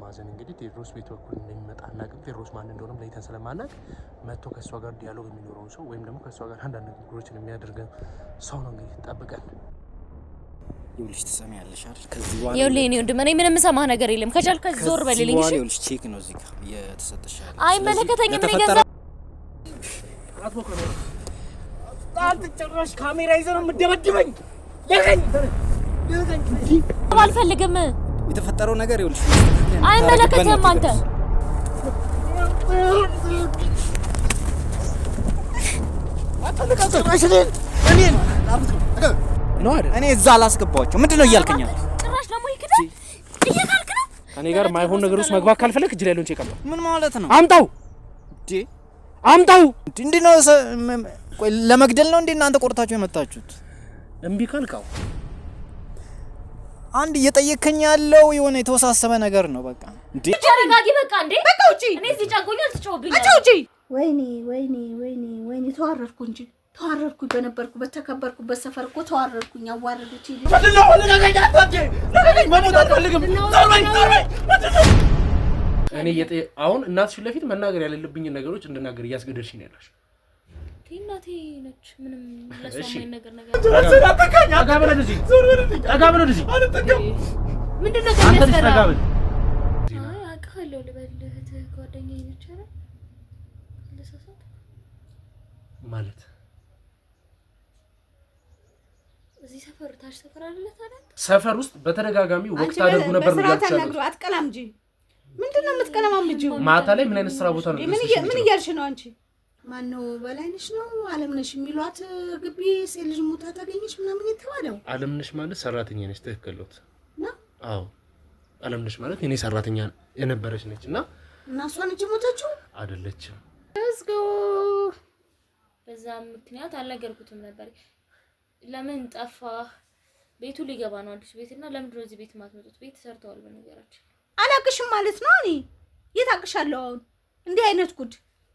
ማዘን እንግዲህ ቴድሮስ ቤት በኩል እንደሚመጣ አናውቅም። ቴድሮስ ማን እንደሆነም ለይተን ስለማናውቅ መጥቶ ከእሷ ጋር ዲያሎግ የሚኖረውን ሰው ወይም ደግሞ ከእሷ ጋር አንዳንድ ንግግሮችን የሚያደርገን ሰው ነው እንግዲህ ጠብቀን ይኸውልሽ ትሰሚያለሽ አይደል? ከዚህ በኋላ ይኸውልህ እኔ ወንድም እኔ ምንም ሰማህ ነገር የለም። ከቻልክ ዞር በልልኝ እሺ። ይኸውልሽ ቼክ ነው እዚህ ጋር የተሰጠሻል። አይመለከተኝም። እኔ ገዛ አንተ ጭራሽ ካሜራ ይዘህ ነው የምትደበድበኝ? አልፈልግም። የተፈጠረው ነገር ይኸውልሽ አይመለከተም። አንተ እኔ እዛ አላስገባኋቸው። ምንድነው እያልከኝ ያለው? ጭራሽ ደግሞ ይክዳል እያልክ ነው። እኔ ጋር ማይሆን ነገር ውስጥ መግባት ካልፈለክ እጅ ላይ ያለውን ቼክ አምጣው። ምን ማለት ነው? አምጣው እንዴ! አምጣው! እንዴ ነው ቆይ ለመግደል ነው እንዴ እናንተ ቆርጣችሁ የመጣችሁት? እምቢ ካልካው አንድ እየጠየከኝ ያለው የሆነ የተወሳሰበ ነገር ነው። በቃ እንዴ ተረጋጊ። በቃ እንዴ በቃ ውጪ። እኔ እዚህ ጫንቆኛል። ትጮህብኝ ውጪ። ወይኔ ተዋረድኩ እንጂ ተዋረድኩ። በነበርኩበት ተከበርኩበት ሰፈር እኮ ተዋረድኩኝ። አዋረዱት ይል ወደለው ወለጋጋ ታንጂ ለምን መሞት አልፈልግም። ዞርበኝ እኔ አሁን እናትሽ ለፊት መናገር ያለልብኝ ነገሮች እንድናገር እያስገደድሽ ነው ያለሽ። እናቴ ነች ምንም ለሰማኝ ነገር አጋበለ እዚህ አጋበለ እዚህ ምንድነው ከሚያስፈራ? አይ አውቃለሁ ልበልህ ጓደኛዬ ነች አይደል? ለሰሰት ማለት እዚህ ሰፈር ታች ሰፈር አይደለ ታዲያ? ሰፈር ውስጥ በተደጋጋሚ ወቅት አድርጉ ነበር ነው ያልቻለው። አትቀላም እንጂ ምንድነው የምትቀለማምጂው? ማታ ላይ ምን አይነት ስራ ቦታ ነው? ምን እያልሽ ነው አንቺ? ማነው በላይነሽ ነው አለምነሽ የሚሏት ግቢ ሴት ልጅ ሞታ ታገኘሽ ምናምን የተባለው? አለምነሽ ማለት ሰራተኛ ነች። ትክክለውት ነው። አዎ አለምነሽ ማለት የኔ ሰራተኛ የነበረች ነች እና እሷ ነች ሞተችው አይደለችም። እስጎ በዛ ምክንያት አልነገርኩትም ነበር። ለምን ጠፋህ? ቤቱ ሊገባ ነው አዲስ ቤትና ለምን ድሮ እዚህ ቤት ማትመጡት? ቤት ሰርተዋል በነገራችን። አላቅሽም ማለት ነው። እኔ የታቅሻለሁ አሁን እንዲህ አይነት ጉድ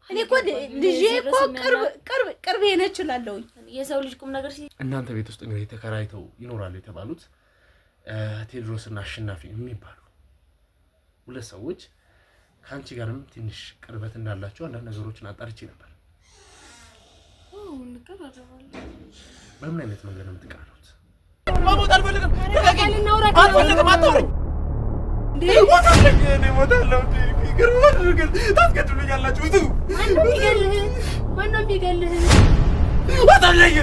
እኔ እኮ ልጄ እኮ ቅርብ የነች እላለሁ። የሰው ልጅ ቁም ነገር እናንተ ቤት ውስጥ እንግዲህ ተከራይተው ይኖራሉ የተባሉት ቴድሮስና አሸናፊ የሚባሉ ሁለት ሰዎች ካንቺ ጋርም ትንሽ ቅርበት እንዳላቸው አንዳንድ ነገሮችን አጣርቼ ነበር። እንቀራረባለን። በምን አይነት መንገድ ነው የምትቀራሩት? መሞት አልፈልግም። አልፈልግም። አትወረኝ እንዴ ሞታለሁ። ይገርማል። ታስገድሉኛላችሁ። እቱ ማነው የሚገልህ? ወጣለኝ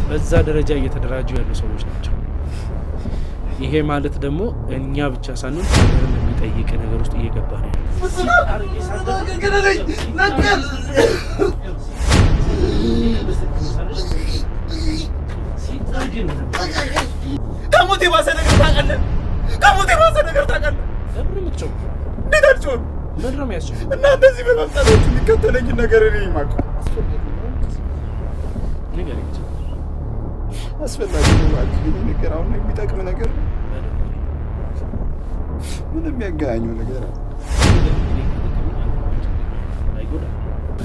በዛ ደረጃ እየተደራጁ ያሉ ሰዎች ናቸው። ይሄ ማለት ደግሞ እኛ ብቻ ሳንሆን ሀገርን የሚጠይቅ ነገር ውስጥ እየገባ ነው ያለው። ከሞት የባሰ ነገር ታውቃለህ? ለምን የምትጮህ? እንዴት አልጮህም? ምንድን ነው የሚያስጨው? እና እንደዚህ በመምጣታችሁ የሚከተለኝን ነገር እኔ የማውቀው ንገረኝ። አስፈላጊ ነው ማለት ነገር አሁን የሚጠቅም ነገር ምንም የሚያገናኘው ነገር አለ?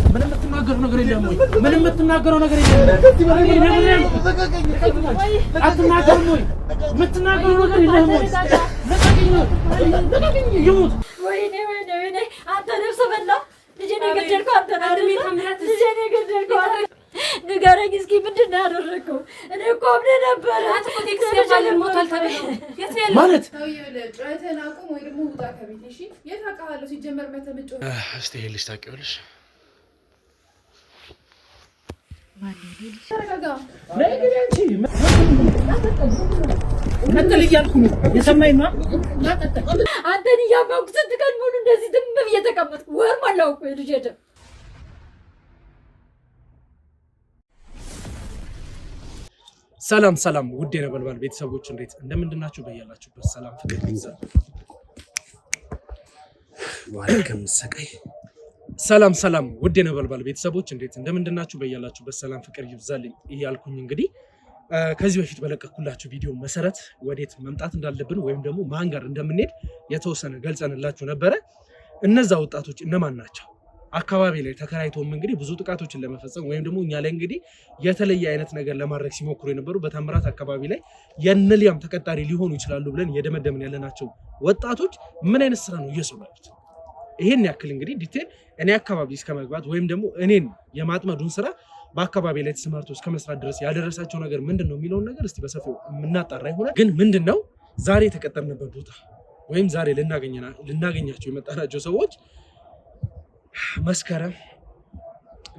ምንም የምትናገረው ነገር የለም ወይ? ምንም የምትናገረው ነገር የለም? አትናገርም ወይ? የምትናገረው ነገር የለም ወይ? ለቀቀኝ ይሙት። ወይኔ አንተ ነፍሰ በላ ልጄን የገደልከው አንተ ነህ። ልጄን የገደልከው አንተ ንገረኝ እስኪ ምንድን ነው ያደረገው? እኔ እኮ አምነህ ነበር። አንተ እኮ ቴክስት ያቻለን ሞቷል ተብሎ የት ነው ያለው ማለት? ጨዋታን አቁም ወይ ደግሞ ውጣ ከቤት። እሺ የት አውቃለሁ? ሲጀመር መተምጮ እስቲ ይሄ ልጅ ታውቂዋለሽ? ቀጥል እያልኩ ነው የሰማኝ ነው። አንተን እያመንኩ ስንት ቀን ሙሉ እንደዚህ ዝም ብዬ ተቀመጥኩ። ወር ማላው እኮ ልጅ ሄደ። ሰላም ውድ የነበልባል ቤተሰቦች እንዴት እንደምንድናችሁ? በያላችሁበት ሰላም ፍቅር ይብዛል። ዋልከም ሰቀይ ሰላም ውድ የነበልባል ቤተሰቦች እንዴት እንደምንድናችሁ? በያላችሁበት ሰላም ፍቅር ይብዛልኝ እያልኩኝ እንግዲህ ከዚህ በፊት በለቀኩላችሁ ቪዲዮ መሰረት ወዴት መምጣት እንዳለብን ወይም ደግሞ ማን ጋር እንደምንሄድ የተወሰነ ገልጸንላችሁ ነበረ። እነዛ ወጣቶች እነማን ናቸው? አካባቢ ላይ ተከራይተውም እንግዲህ ብዙ ጥቃቶችን ለመፈጸም ወይም ደግሞ እኛ ላይ እንግዲህ የተለየ አይነት ነገር ለማድረግ ሲሞክሩ የነበሩ በታምራት አካባቢ ላይ የነሊያም ተቀጣሪ ሊሆኑ ይችላሉ ብለን የደመደምን ያለናቸው ወጣቶች ምን አይነት ስራ ነው እየሰሩ ያሉት? ይሄን ያክል እንግዲህ ዲቴል እኔ አካባቢ እስከ መግባት ወይም ደግሞ እኔን የማጥመዱን ስራ በአካባቢ ላይ ተሰማርተው እስከ መስራት ድረስ ያደረሳቸው ነገር ምንድን ነው የሚለውን ነገር እስቲ በሰፊው የምናጣራ ይሆናል። ግን ምንድን ነው ዛሬ የተቀጠርንበት ቦታ ወይም ዛሬ ልናገኛቸው የመጣናቸው ሰዎች መስከረም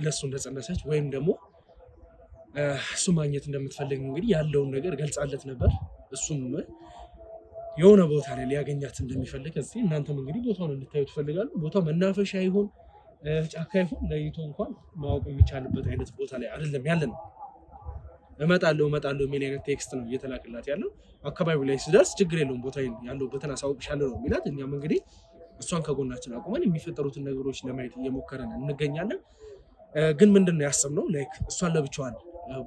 ለእሱ እንደጸነሰች ወይም ደግሞ እሱ ማግኘት እንደምትፈልግ እንግዲህ ያለውን ነገር ገልጻለት ነበር። እሱም የሆነ ቦታ ላይ ሊያገኛት እንደሚፈልግ እዚህ እናንተም እንግዲህ ቦታውን እንድታዩ ትፈልጋሉ። ቦታው መናፈሻ ይሁን ጫካ ይሁን ለይቶ እንኳን ማወቅ የሚቻልበት አይነት ቦታ ላይ አይደለም ያለ ነው። እመጣለሁ የሚል አይነት ቴክስት ነው እየተላክላት ያለው። አካባቢው ላይ ስደርስ ችግር የለውም ቦታ ያለሁበትን አሳውቅሻለሁ ነው የሚላት። እኛም እንግዲህ እሷን ከጎናችን አቁመን የሚፈጠሩትን ነገሮች ለማየት እየሞከረን እንገኛለን። ግን ምንድነው ያሰብነው ላይክ እሷን ለብቻዋን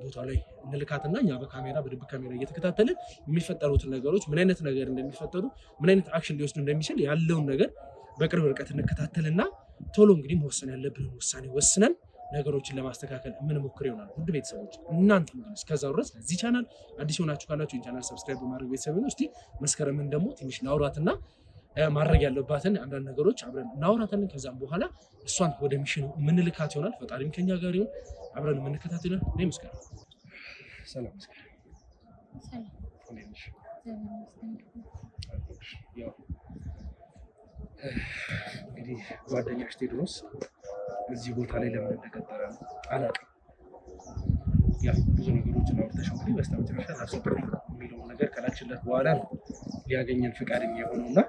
ቦታ ላይ እንልካትና እኛ በድብቅ ካሜራ እየተከታተልን የሚፈጠሩትን ነገሮች ምን አይነት ነገር እንደሚፈጠሩ ምን አይነት አክሽን ሊወስዱ እንደሚችል ያለውን ነገር በቅርብ ርቀት እንከታተልና ቶሎ እንግዲህ መወሰን ያለብንን ውሳኔ ወስነን ነገሮችን ለማስተካከል የምንሞክር ይሆናል። ውድ ቤተሰቦች እናንተም ግን እስከዛው ድረስ ለዚህ ቻናል አዲስ ሆናችሁ ካላችሁ ቻናል ሰብስክራይብ በማድረግ ቤተሰብ ነው። እስቲ መስከረምን ደግሞ ትንሽ ላውራትና ማድረግ ያለባትን አንዳንድ ነገሮች አብረን እናውራታለን። ከዛም በኋላ እሷን ወደ ሚሽኑ የምንልካት ይሆናል። ፈጣሪም ከኛ ጋር ይሁን። አብረን የምንከታተል ነው። እኔ መስከረም ሰላም መስከረም እንግዲህ ጓደኛሽ ቴድሮስ እዚህ ቦታ ላይ ለምን እንደቀጠረ አላውቅም። ያው ብዙ ነገሮችን አውርተሽ እንግዲህ በስተመጨረሻ ላስወጣ የሚለውን ነገር ከላክሽለት በኋላ ነው ሊያገኘን ፈቃደኛ የሆነውና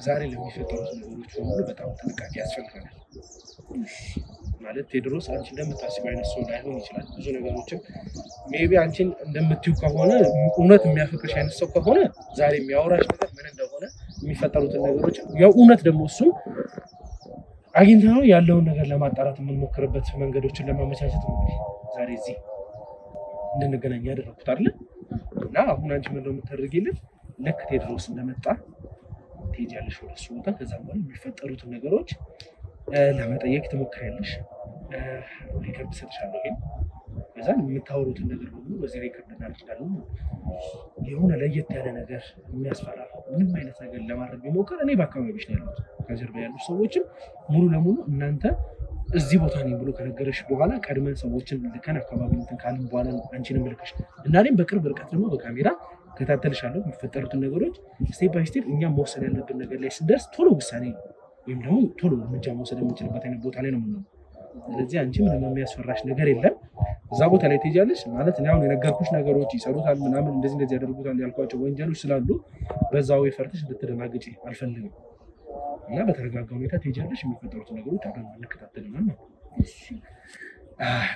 ዛሬ ለሚፈጠሩት ነገሮች ሁሉ በጣም ጥንቃቄ ያስፈልገናል። ማለት ቴድሮስ አንቺ እንደምታስቢው አይነት ሰው ላይሆን ይችላል። ብዙ ነገሮችን ሜቢ አንቺን እንደምትዩ ከሆነ እውነት የሚያፈቅርሽ አይነት ሰው ከሆነ ዛሬ የሚያወራሽ ነገር ምን እንደሆነ የሚፈጠሩትን ነገሮች የእውነት ደግሞ እሱም አግኝተ ነው ያለውን ነገር ለማጣራት የምንሞክርበት መንገዶችን ለማመቻቸት ነው እንግዲህ ዛሬ እዚህ እንድንገናኝ ያደረኩት አይደል? እና አሁን አንቺ ምንድነው የምታደርጊልን? ልክ ቴድሮስ እንደመጣ ትሄጃለሽ ወደ እሱ ቦታ። ከዛ በኋላ የሚፈጠሩትን ነገሮች ለመጠየቅ ትሞክሪያለሽ። ሪከርድ ሰጥሻለሁ። ይሄን ከዛ የምታወሩትን ነገር ሁሉ በዚህ ሪከርድ እናደርጋለን። የሆነ ለየት ያለ ነገር የሚያስፈራ ምንም አይነት ነገር ለማድረግ ቢሞክር እኔ በአካባቢሽ ነው ያሉት። ከጀርባ ያሉ ሰዎችም ሙሉ ለሙሉ እናንተ እዚህ ቦታ ነኝ ብሎ ከነገረሽ በኋላ ቀድመን ሰዎችን ልከን አካባቢ እንትን ካልን በኋላ አንቺንም ልከሽ እና እኔም በቅርብ ርቀት ደግሞ በካሜራ ከታተልሻለሁ። የሚፈጠሩትን ነገሮች ስቴፕ ባይ ስቴፕ እኛም መወሰን ያለብን ነገር ላይ ስንደርስ ቶሎ ውሳኔ ወይም ደግሞ ቶሎ እርምጃ መውሰድ የምንችልበት አይነት ቦታ ላይ ነው የምንሆነው። ስለዚህ አንቺ ምንም የሚያስፈራሽ ነገር የለም። እዛ ቦታ ላይ ትሄጃለሽ ማለት እኔ አሁን የነገርኩሽ ነገሮች ይሰሩታል ምናምን እንደዚህ ያደርጉታል ያልኳቸው ወንጀሎች ስላሉ በዛው ፈርተሽ እንድትደናግጪ አልፈልግም እና በተረጋጋ ሁኔታ ትሄጃለሽ። የሚፈጠሩት ነገሮች አብረን እንከታተልናል ማለት ነው።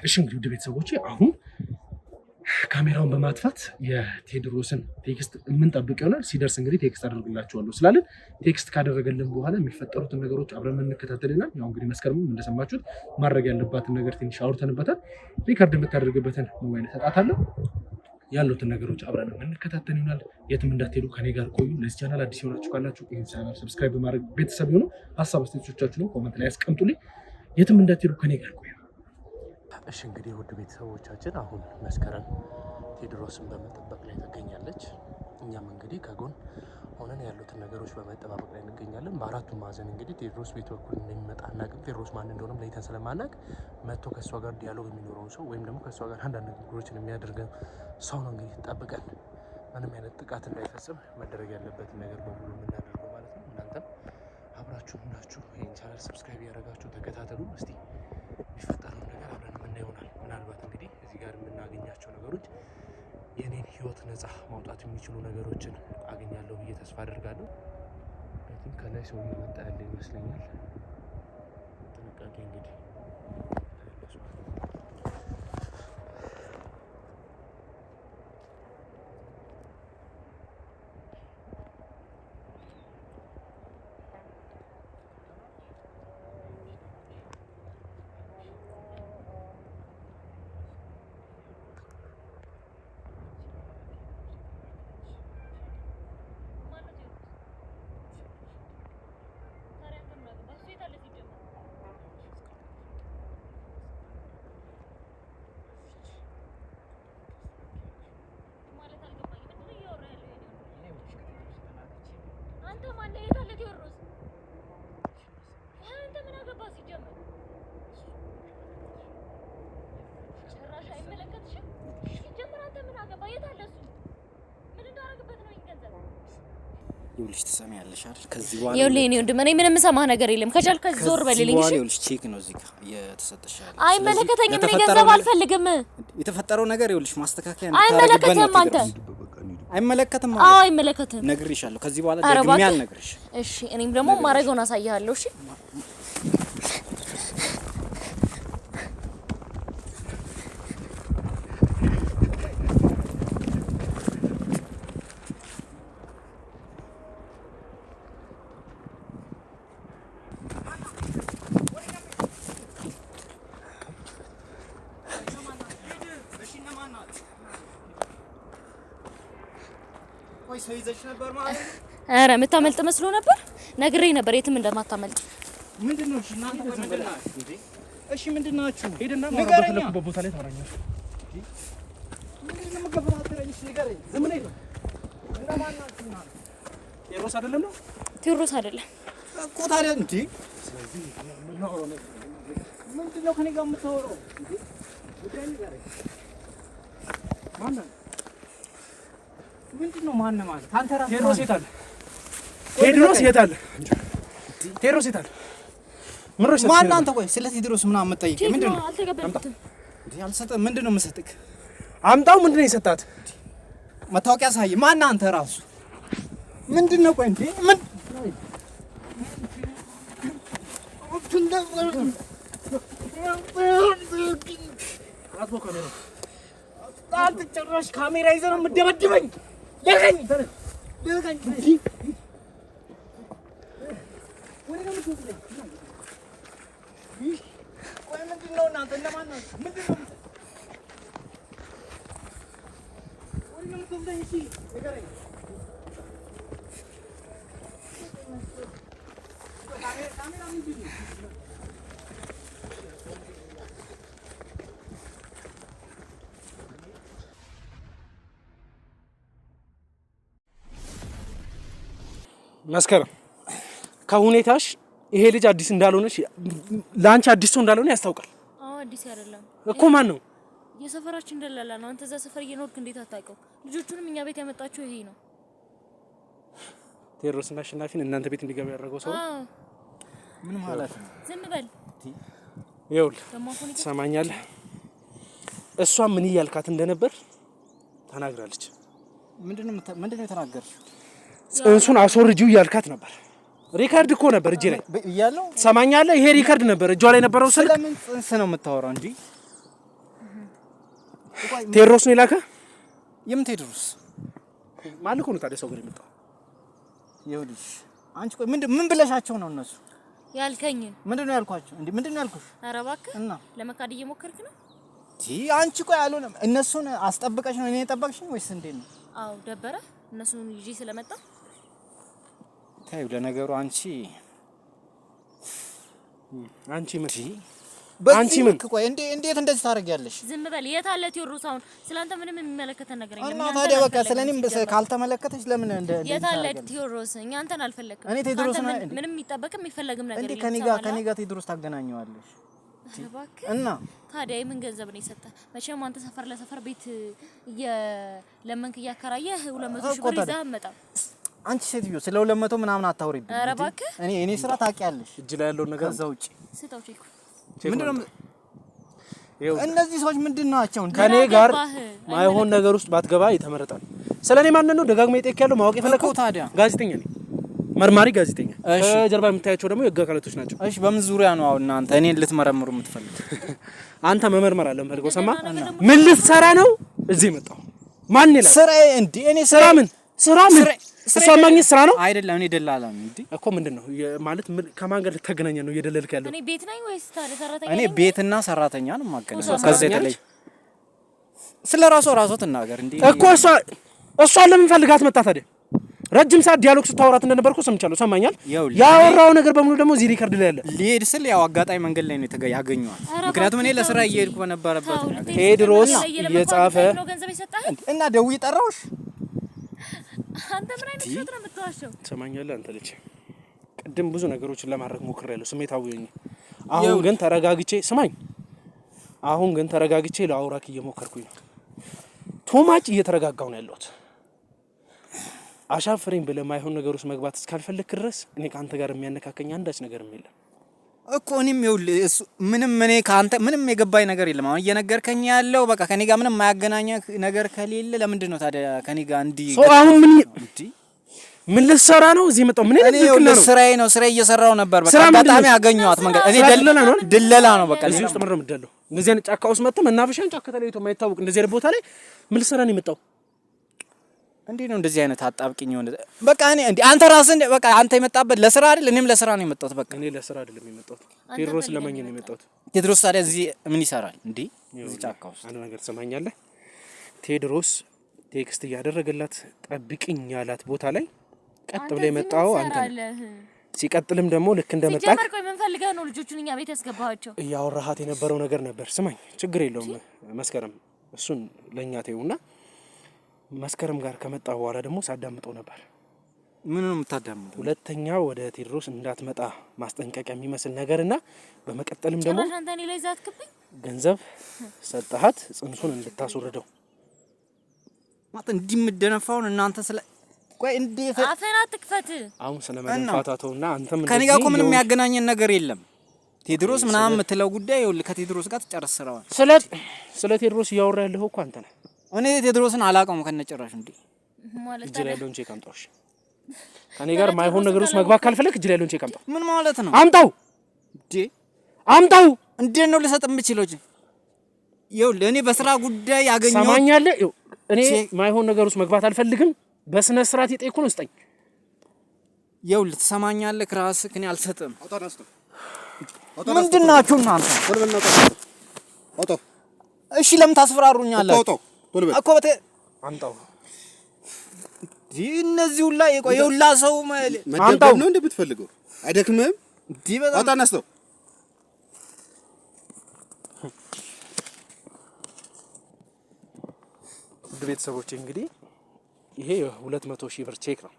እሺ እንግዲህ ውድ ቤተሰቦቼ አሁን ካሜራውን በማጥፋት የቴድሮስን ቴክስት የምንጠብቅ ይሆናል። ሲደርስ እንግዲህ ቴክስት አደርግላችኋለሁ ስላለን ቴክስት ካደረገልን በኋላ የሚፈጠሩትን ነገሮች አብረን እንከታተልናል። ያው እንግዲህ መስከረምም እንደሰማችሁት ማድረግ ያለባትን ነገር ትንሽ አውርተንበታል። ሪካርድ የምታደርግበትን ሞባይል ሰጣታለሁ። ያሉትን ነገሮች አብረን እንከታተል ይሆናል። የትም እንዳትሄዱ ከኔ ጋር ቆዩ። ለዚህ ቻናል አዲስ የሆናችሁ ካላችሁ ይህን ቻናል ሰብስክራይብ በማድረግ ቤተሰብ ይሁኑ። ሀሳብ አስተያየቶቻችሁን ኮመንት ላይ ያስቀምጡልኝ። የትም እንዳትሄዱ ከኔ ጋር ቆዩ። እሺ እንግዲህ ውድ ቤተሰቦቻችን አሁን መስከረም ቴድሮስን በመጠበቅ ላይ ትገኛለች። እኛም እንግዲህ ከጎን ሆነን ያሉትን ነገሮች በመጠባበቅ ላይ እንገኛለን። በአራቱም ማዕዘን እንግዲህ ቴድሮስ ቤት በኩል እንደሚመጣ አናውቅም። ቴድሮስ ማን እንደሆነም ለይተን ስለማናውቅ መጥቶ ከእሷ ጋር ዲያሎግ የሚኖረውን ሰው ወይም ደግሞ ከእሷ ጋር አንዳንድ ነገሮችን የሚያደርገን ሰው ነው እንግዲህ ጠብቀን ምንም አይነት ጥቃት እንዳይፈጽም መደረግ ያለበትን ነገር በሙሉ የምናደርገው ማለት ነው። እናንተም አብራችሁ ሁናችሁ ይህን ቻናል ሰብስክራይብ ያደረጋችሁ ተከታተሉ። እስቲ የሚፈጠረውን ነገር አብረን የምናየው ይሆናል። ምናልባት እንግዲህ እዚህ ጋር የምናገኛቸው ነገሮች የኔን ህይወት ነፃ ማውጣት የሚችሉ ነገሮችን አገኛለሁ ብዬ ተስፋ አደርጋለሁ። ከላይ ሰው እየመጣ ያለ ይመስለኛል። ጥንቃቄ እንግዲህ አንተ ማን የት አለ ቴዎድሮስ? አንተ ምን አገባህ ሲጀመር? ጭራሽ አይመለከትሽም። ሲጀመር አንተ ምን አገባህ? የት አለ እሱ? ምን እንዳደረግበት ነው ይገንዘብ? ይኸውልሽ ትሰሚያለሽ አይደል? ከዚህ በኋላ ይኸውልህ እኔ ወንድም እኔ ምንም ሰማህ ነገር የለም። ከቻልክ ከዚህ ዞር በልልኝ እሺ? ይኸውልሽ ቼክ ነው እዚህ ጋር እየተሰጠሽ ያለው። አይመለከተኝም። እኔ ገንዘብ አልፈልግም። የተፈጠረው ነገር ይኸውልሽ ማስተካከያ ነው። አይመለከትም። አንተ አይመለከትም ማለት? አዎ አይመለከትም። ነግሬሻለሁ። ከዚህ በኋላ ደግሜ አልነግርሽ። እሺ እኔም ደግሞ ማረገውን አሳይሃለሁ። እሺ ኧረ የምታመልጥ መስሎ ነበር። ነግሬ ነበር የትም እንደማታመልጥ። ምንድነው? እሺ እናንተ በዘመናችሁ እንዴ? እሺ ምንድናችሁ? ሄደና ማረበፈለኩበት ቦታ ላይ ታወራኛለህ። ምንድነው መገፈታተረኝስ? ንገረኝ። ዝም ነኝ። እንደማን ናችሁ? ቴዎድሮስ አይደለም ነው? ቴዎድሮስ አይደለም እኮ ታዲያ እንዴ? ስለዚህ ምንድነው ከኔ ጋር የምታወራው እንዴ? ጉዳይ ንገረኝ። ማን ነው? ምንድነው? ማን ነው ማለት? አንተ ራስህ ቴዎድሮስ የት አለ? ቴዎድሮስ የት አለ? ቴዎድሮስ የት አለ? ማን አንተ? ቆይ ስለ ቴዎድሮስ ምናምን የምትጠይቀኝ ምንድነው? አልተቀበልኩትም። እንዴ አልሰጠም። ምንድነው የምሰጥክ? አምጣው። ምንድነው የሰጣት? መታወቂያ ሳይ። ማን አንተ ራሱ? ምንድነው? ቆይ እንዴ ምን ጭራሽ ካሜራ ይዘህ ነው የምትደበድበኝ? ለቀኝ ለቀኝ። ቆይ ምንድነው እናንተ? እነማን ናችሁ? ምንድነው? ወይኔ ምንድነው? እሺ ንገረኝ። ካሜራ ምንድን ነው? መስከረም ከሁኔታሽ ይሄ ልጅ አዲስ እንዳልሆነሽ ላንቺ አዲስ ሰው እንዳልሆነ ያስታውቃል። አዎ አዲስ አይደለም እኮ። ማን ነው? የሰፈራችን ደላላ ነው። አንተ እዛ ሰፈር እየኖርክ እንዴት አታውቀው? ልጆቹንም እኛ ቤት ያመጣቸው ይሄ ነው። ቴዎድሮስና አሸናፊን እናንተ ቤት እንዲገባ ያደረገው ሰው ምን ማለት ነው? ዝም በል። ይኸውልህ ትሰማኛለህ? እሷ ምን እያልካት እንደነበር ተናግራለች። ምንድነው የተናገርሽው? ጽንሱን አስወርጂው እያልካት ነበር። ሪካርድ እኮ ነበር እጄ ላይ እያለው። ትሰማኛለህ? ይሄ ሪካርድ ነበር እጇ ላይ ነበረው ስልክ። ስለምን ጽንስ ነው የምታወራው እንጂ? ቴዎድሮስ ነው የላከ? የምን ቴዎድሮስ? ማን እኮ ነው ታዲያ ሰው ጋር የመጣው? ይኸውልሽ አንቺ ቆይ ምን ብለሻቸው ነው እነሱ ያልከኝ? ምንድነው ያልኳቸው? እንዴ ምንድነው ያልኩሽ? ኧረ እባክህ እና ለመካድ እየሞከርክ ነው? አንቺ ቆይ አልሆነም። እነሱን አስጠብቀሽ ነው እኔ የጠበቅሽኝ ወይስ እንዴት ነው? አዎ ደበረ። እነሱን ይዤ ስለመጣ ታዩ። ለነገሩ አንቺ ምን ቆይ እንዴት እንደዚህ ታደርጊያለሽ? ዝም በል። የት አለ ቴዎድሮስ? አሁን ስላንተ ምንም የሚመለከተን ነገር የለም። እና ታዲያ በቃ ስለኔም ካልተመለከተሽ ለምን የት አለ ቴዎድሮስ? እኛ አንተን አልፈለግም። እኔ ቴዎድሮስ ምንም የሚጠበቅም የሚፈለግም ነገር የለም። ከኔ ጋር ቴዎድሮስ ታገናኘዋለሽ እና ታዲያ የምን ገንዘብ ነው የሰጠህ? መቼም አንተ ሰፈር ለሰፈር ቤት እየለመንክ እያከራየህ 200 ሺህ ብር ይዘህ አትመጣም። አንቺ ሴትዮ ስለ 200 ምናምን አታውሪብኝ። ኧረ እባክህ እኔ ስራ ታውቂያለሽ። እጅ ላይ ያለውን ነገር ከዛ ውጪ ስታው ቼክ ምንድነው? እነዚህ ሰዎች ምንድናቸው? ከኔ ጋር ማይሆን ነገር ውስጥ ባትገባ የተመረጠ ነው። ስለኔ ማንን ነው ደጋግመህ የጠየቅ ያለው ማወቅ የፈለከው? ታዲያ ጋዜጠኛ ነኝ፣ መርማሪ ጋዜጠኛ። ከጀርባ የምታያቸው ደግሞ የህግ አካላቶች ናቸው። እሺ በምን ዙሪያ ነው አሁን እናንተ እኔን ልትመረምሩ የምትፈልጉት? አንተ መመርመር አለ የምፈልገው። ሰማ ምን ልትሰራ ነው እዚህ መጣው? ማን ይላል? ስራዬ እንዴ? እኔ ስራ ምን እሷ ማግኘት ስራ ነው አይደለም። እኔ ደላላ ነኝ እንዴ እኮ። ምንድነው ማለት ከማን ጋር ልታገናኘ ነው እየደለልክ ያለው? እኔ ቤት ነኝ ወይስ ሰራተኛ? እኔ ቤትና ሰራተኛ ነው ማገናኘው። ከዚህ የተለየ ስለራሷ ትናገር እንዴ እኮ። እሷ ለምን ፈልጋት መጣ ታዲያ? ረጅም ሰዓት ዲያሎግ ስታወራት እንደነበርኩ ሰምቻለሁ። ሰማኛል። ያወራው ነገር በሙሉ ደግሞ እዚህ ሪከርድ ላይ አለ። ሊሄድ ስል ያው አጋጣሚ መንገድ ላይ ነው ያገኘዋል። ምክንያቱም እኔ ለስራ እየሄድኩ በነበረበት ቴዎድሮስ እየጻፈ እና ደውዬ ጠራሁሽ። አንተ ምን አይነት ሸጥ ነው የምትዋሸው? ትሰማኛለህ አንተ ልጅ ቅድም ብዙ ነገሮችን ለማድረግ ሞክሬያለሁ ስሜታዊ ነኝ አሁን ግን ተረጋግቼ ስማኝ አሁን ግን ተረጋግቼ ለአውራክ እየሞከርኩኝ ነው ቶማጭ እየተረጋጋው ነው ያለሁት አሻፈረኝ በለማይሆን ነገር ውስጥ መግባት እስካልፈልክ ድረስ እኔ ካንተ ጋር የሚያነካከኝ አንዳች ነገርም የለም እኮ እኔም ይኸውልህ እሱ ምንም እኔ ካንተ ምንም የገባኝ ነገር የለም አሁን እየነገርከኝ ያለው በቃ ከኔ ጋር ምንም ማያገናኘ ነገር ከሌለ ለምንድን ነው ታዲያ ከኔ ጋር እንዲ አሁን ምን ልትሰራ ነው እዚህ መጣው ምን እኔ ስራዬ ነው ስራዬ እየሰራው ነበር በቃ በጣም ያገኘዋት መንገድ እኔ ድለላ ነው በቃ እዚህ ውስጥ ምንም ደለው እንደዚህ አይነት ጫካ ውስጥ መጥተህ መናፈሻን ጫካ ተለይቶ የማይታወቅ እንደዚህ አይነት ቦታ ላይ ምን ልትሰራ ነው የመጣው እንዴ ነው እንደዚህ አይነት አጣብቂኝ ሆነ በቃ እኔ እንዴ አንተ ራስህ በቃ አንተ የመጣበት ለስራ አይደል እኔም ለስራ ነው የመጣሁት በቃ እኔ ለስራ አይደለም የመጣሁት ቴድሮስ ለማኝ ነው የመጣሁት ቴድሮስ ታዲያ እዚህ ምን ይሰራል እንዴ እዚህ ጫካ ውስጥ አንድ ነገር ትሰማኛለህ ቴድሮስ ቴክስት ያደረገላት ጠብቂኝ ያላት ቦታ ላይ ቀጥ ብለ የመጣው አንተ ሲቀጥልም ደግሞ ልክ እንደመጣ ሲጀመር ቆይ ምን ፈልገህ ነው ልጆቹን እኛ ቤት ያስገባቸው ያወራሃት የነበረው ነገር ነበር ስማኝ ችግር የለውም መስከረም እሱን ለኛ ተይውና መስከረም ጋር ከመጣ በኋላ ደግሞ ሳዳምጠው ነበር ምን ነው የምታዳምጠው ሁለተኛ ወደ ቴድሮስ እንዳትመጣ ማስጠንቀቂያ የሚመስል ነገርና በመቀጠልም ደግሞ አንተኔ ላይ ዛትክብኝ ገንዘብ ሰጣሃት ጽንሱን እንድታስወርደው ማለት እንዲምደነፋውን እናንተ ስለ ቆይ እንዴ አፈና ትክፈት አሁን ስለመደፋታተውና አንተም ከኔ ጋር እኮ ምንም የሚያገናኘን ነገር የለም ቴድሮስ ምናምን የምትለው ጉዳይ ይኸውልህ ከቴድሮስ ጋር ተጨረሰራው ስለ ቴድሮስ እያወራ ያለው እኮ አንተ ነህ እኔ ቴድሮስን አላውቀውም ከነጨራሽ እንዴ ማለት እጅ ላይ ያለውን ቼክ አምጣው ከኔ ጋር ማይሆን ነገር ውስጥ መግባት ካልፈለክ እጅ ላይ ያለውን ቼክ አምጣው ምን ማለት ነው አምጣው እንዴ ነው ልሰጥ የምችለው ይኸውልህ እኔ በስራ ጉዳይ ያገኘው ሰማኛለህ እኔ ማይሆን ነገር ውስጥ መግባት አልፈልግም በስነ ስርዓት የጠይቁን ውስጠኝ ይኸውልህ ትሰማኛለህ ራስህ እኔ አልሰጥም ምንድናችሁ እናንተ አውጣው እሺ ለምን ታስፈራሩኛላችሁ አውጣው እኮ አምጣው እነዚህ ሁላ የሁላ ሰው መደብደብ ነው እንደምትፈልገው አይደክምህም አውጣ ነስተው ቤተሰቦቼ እንግዲህ ይሄ 200,000 ብር ቼክ ነው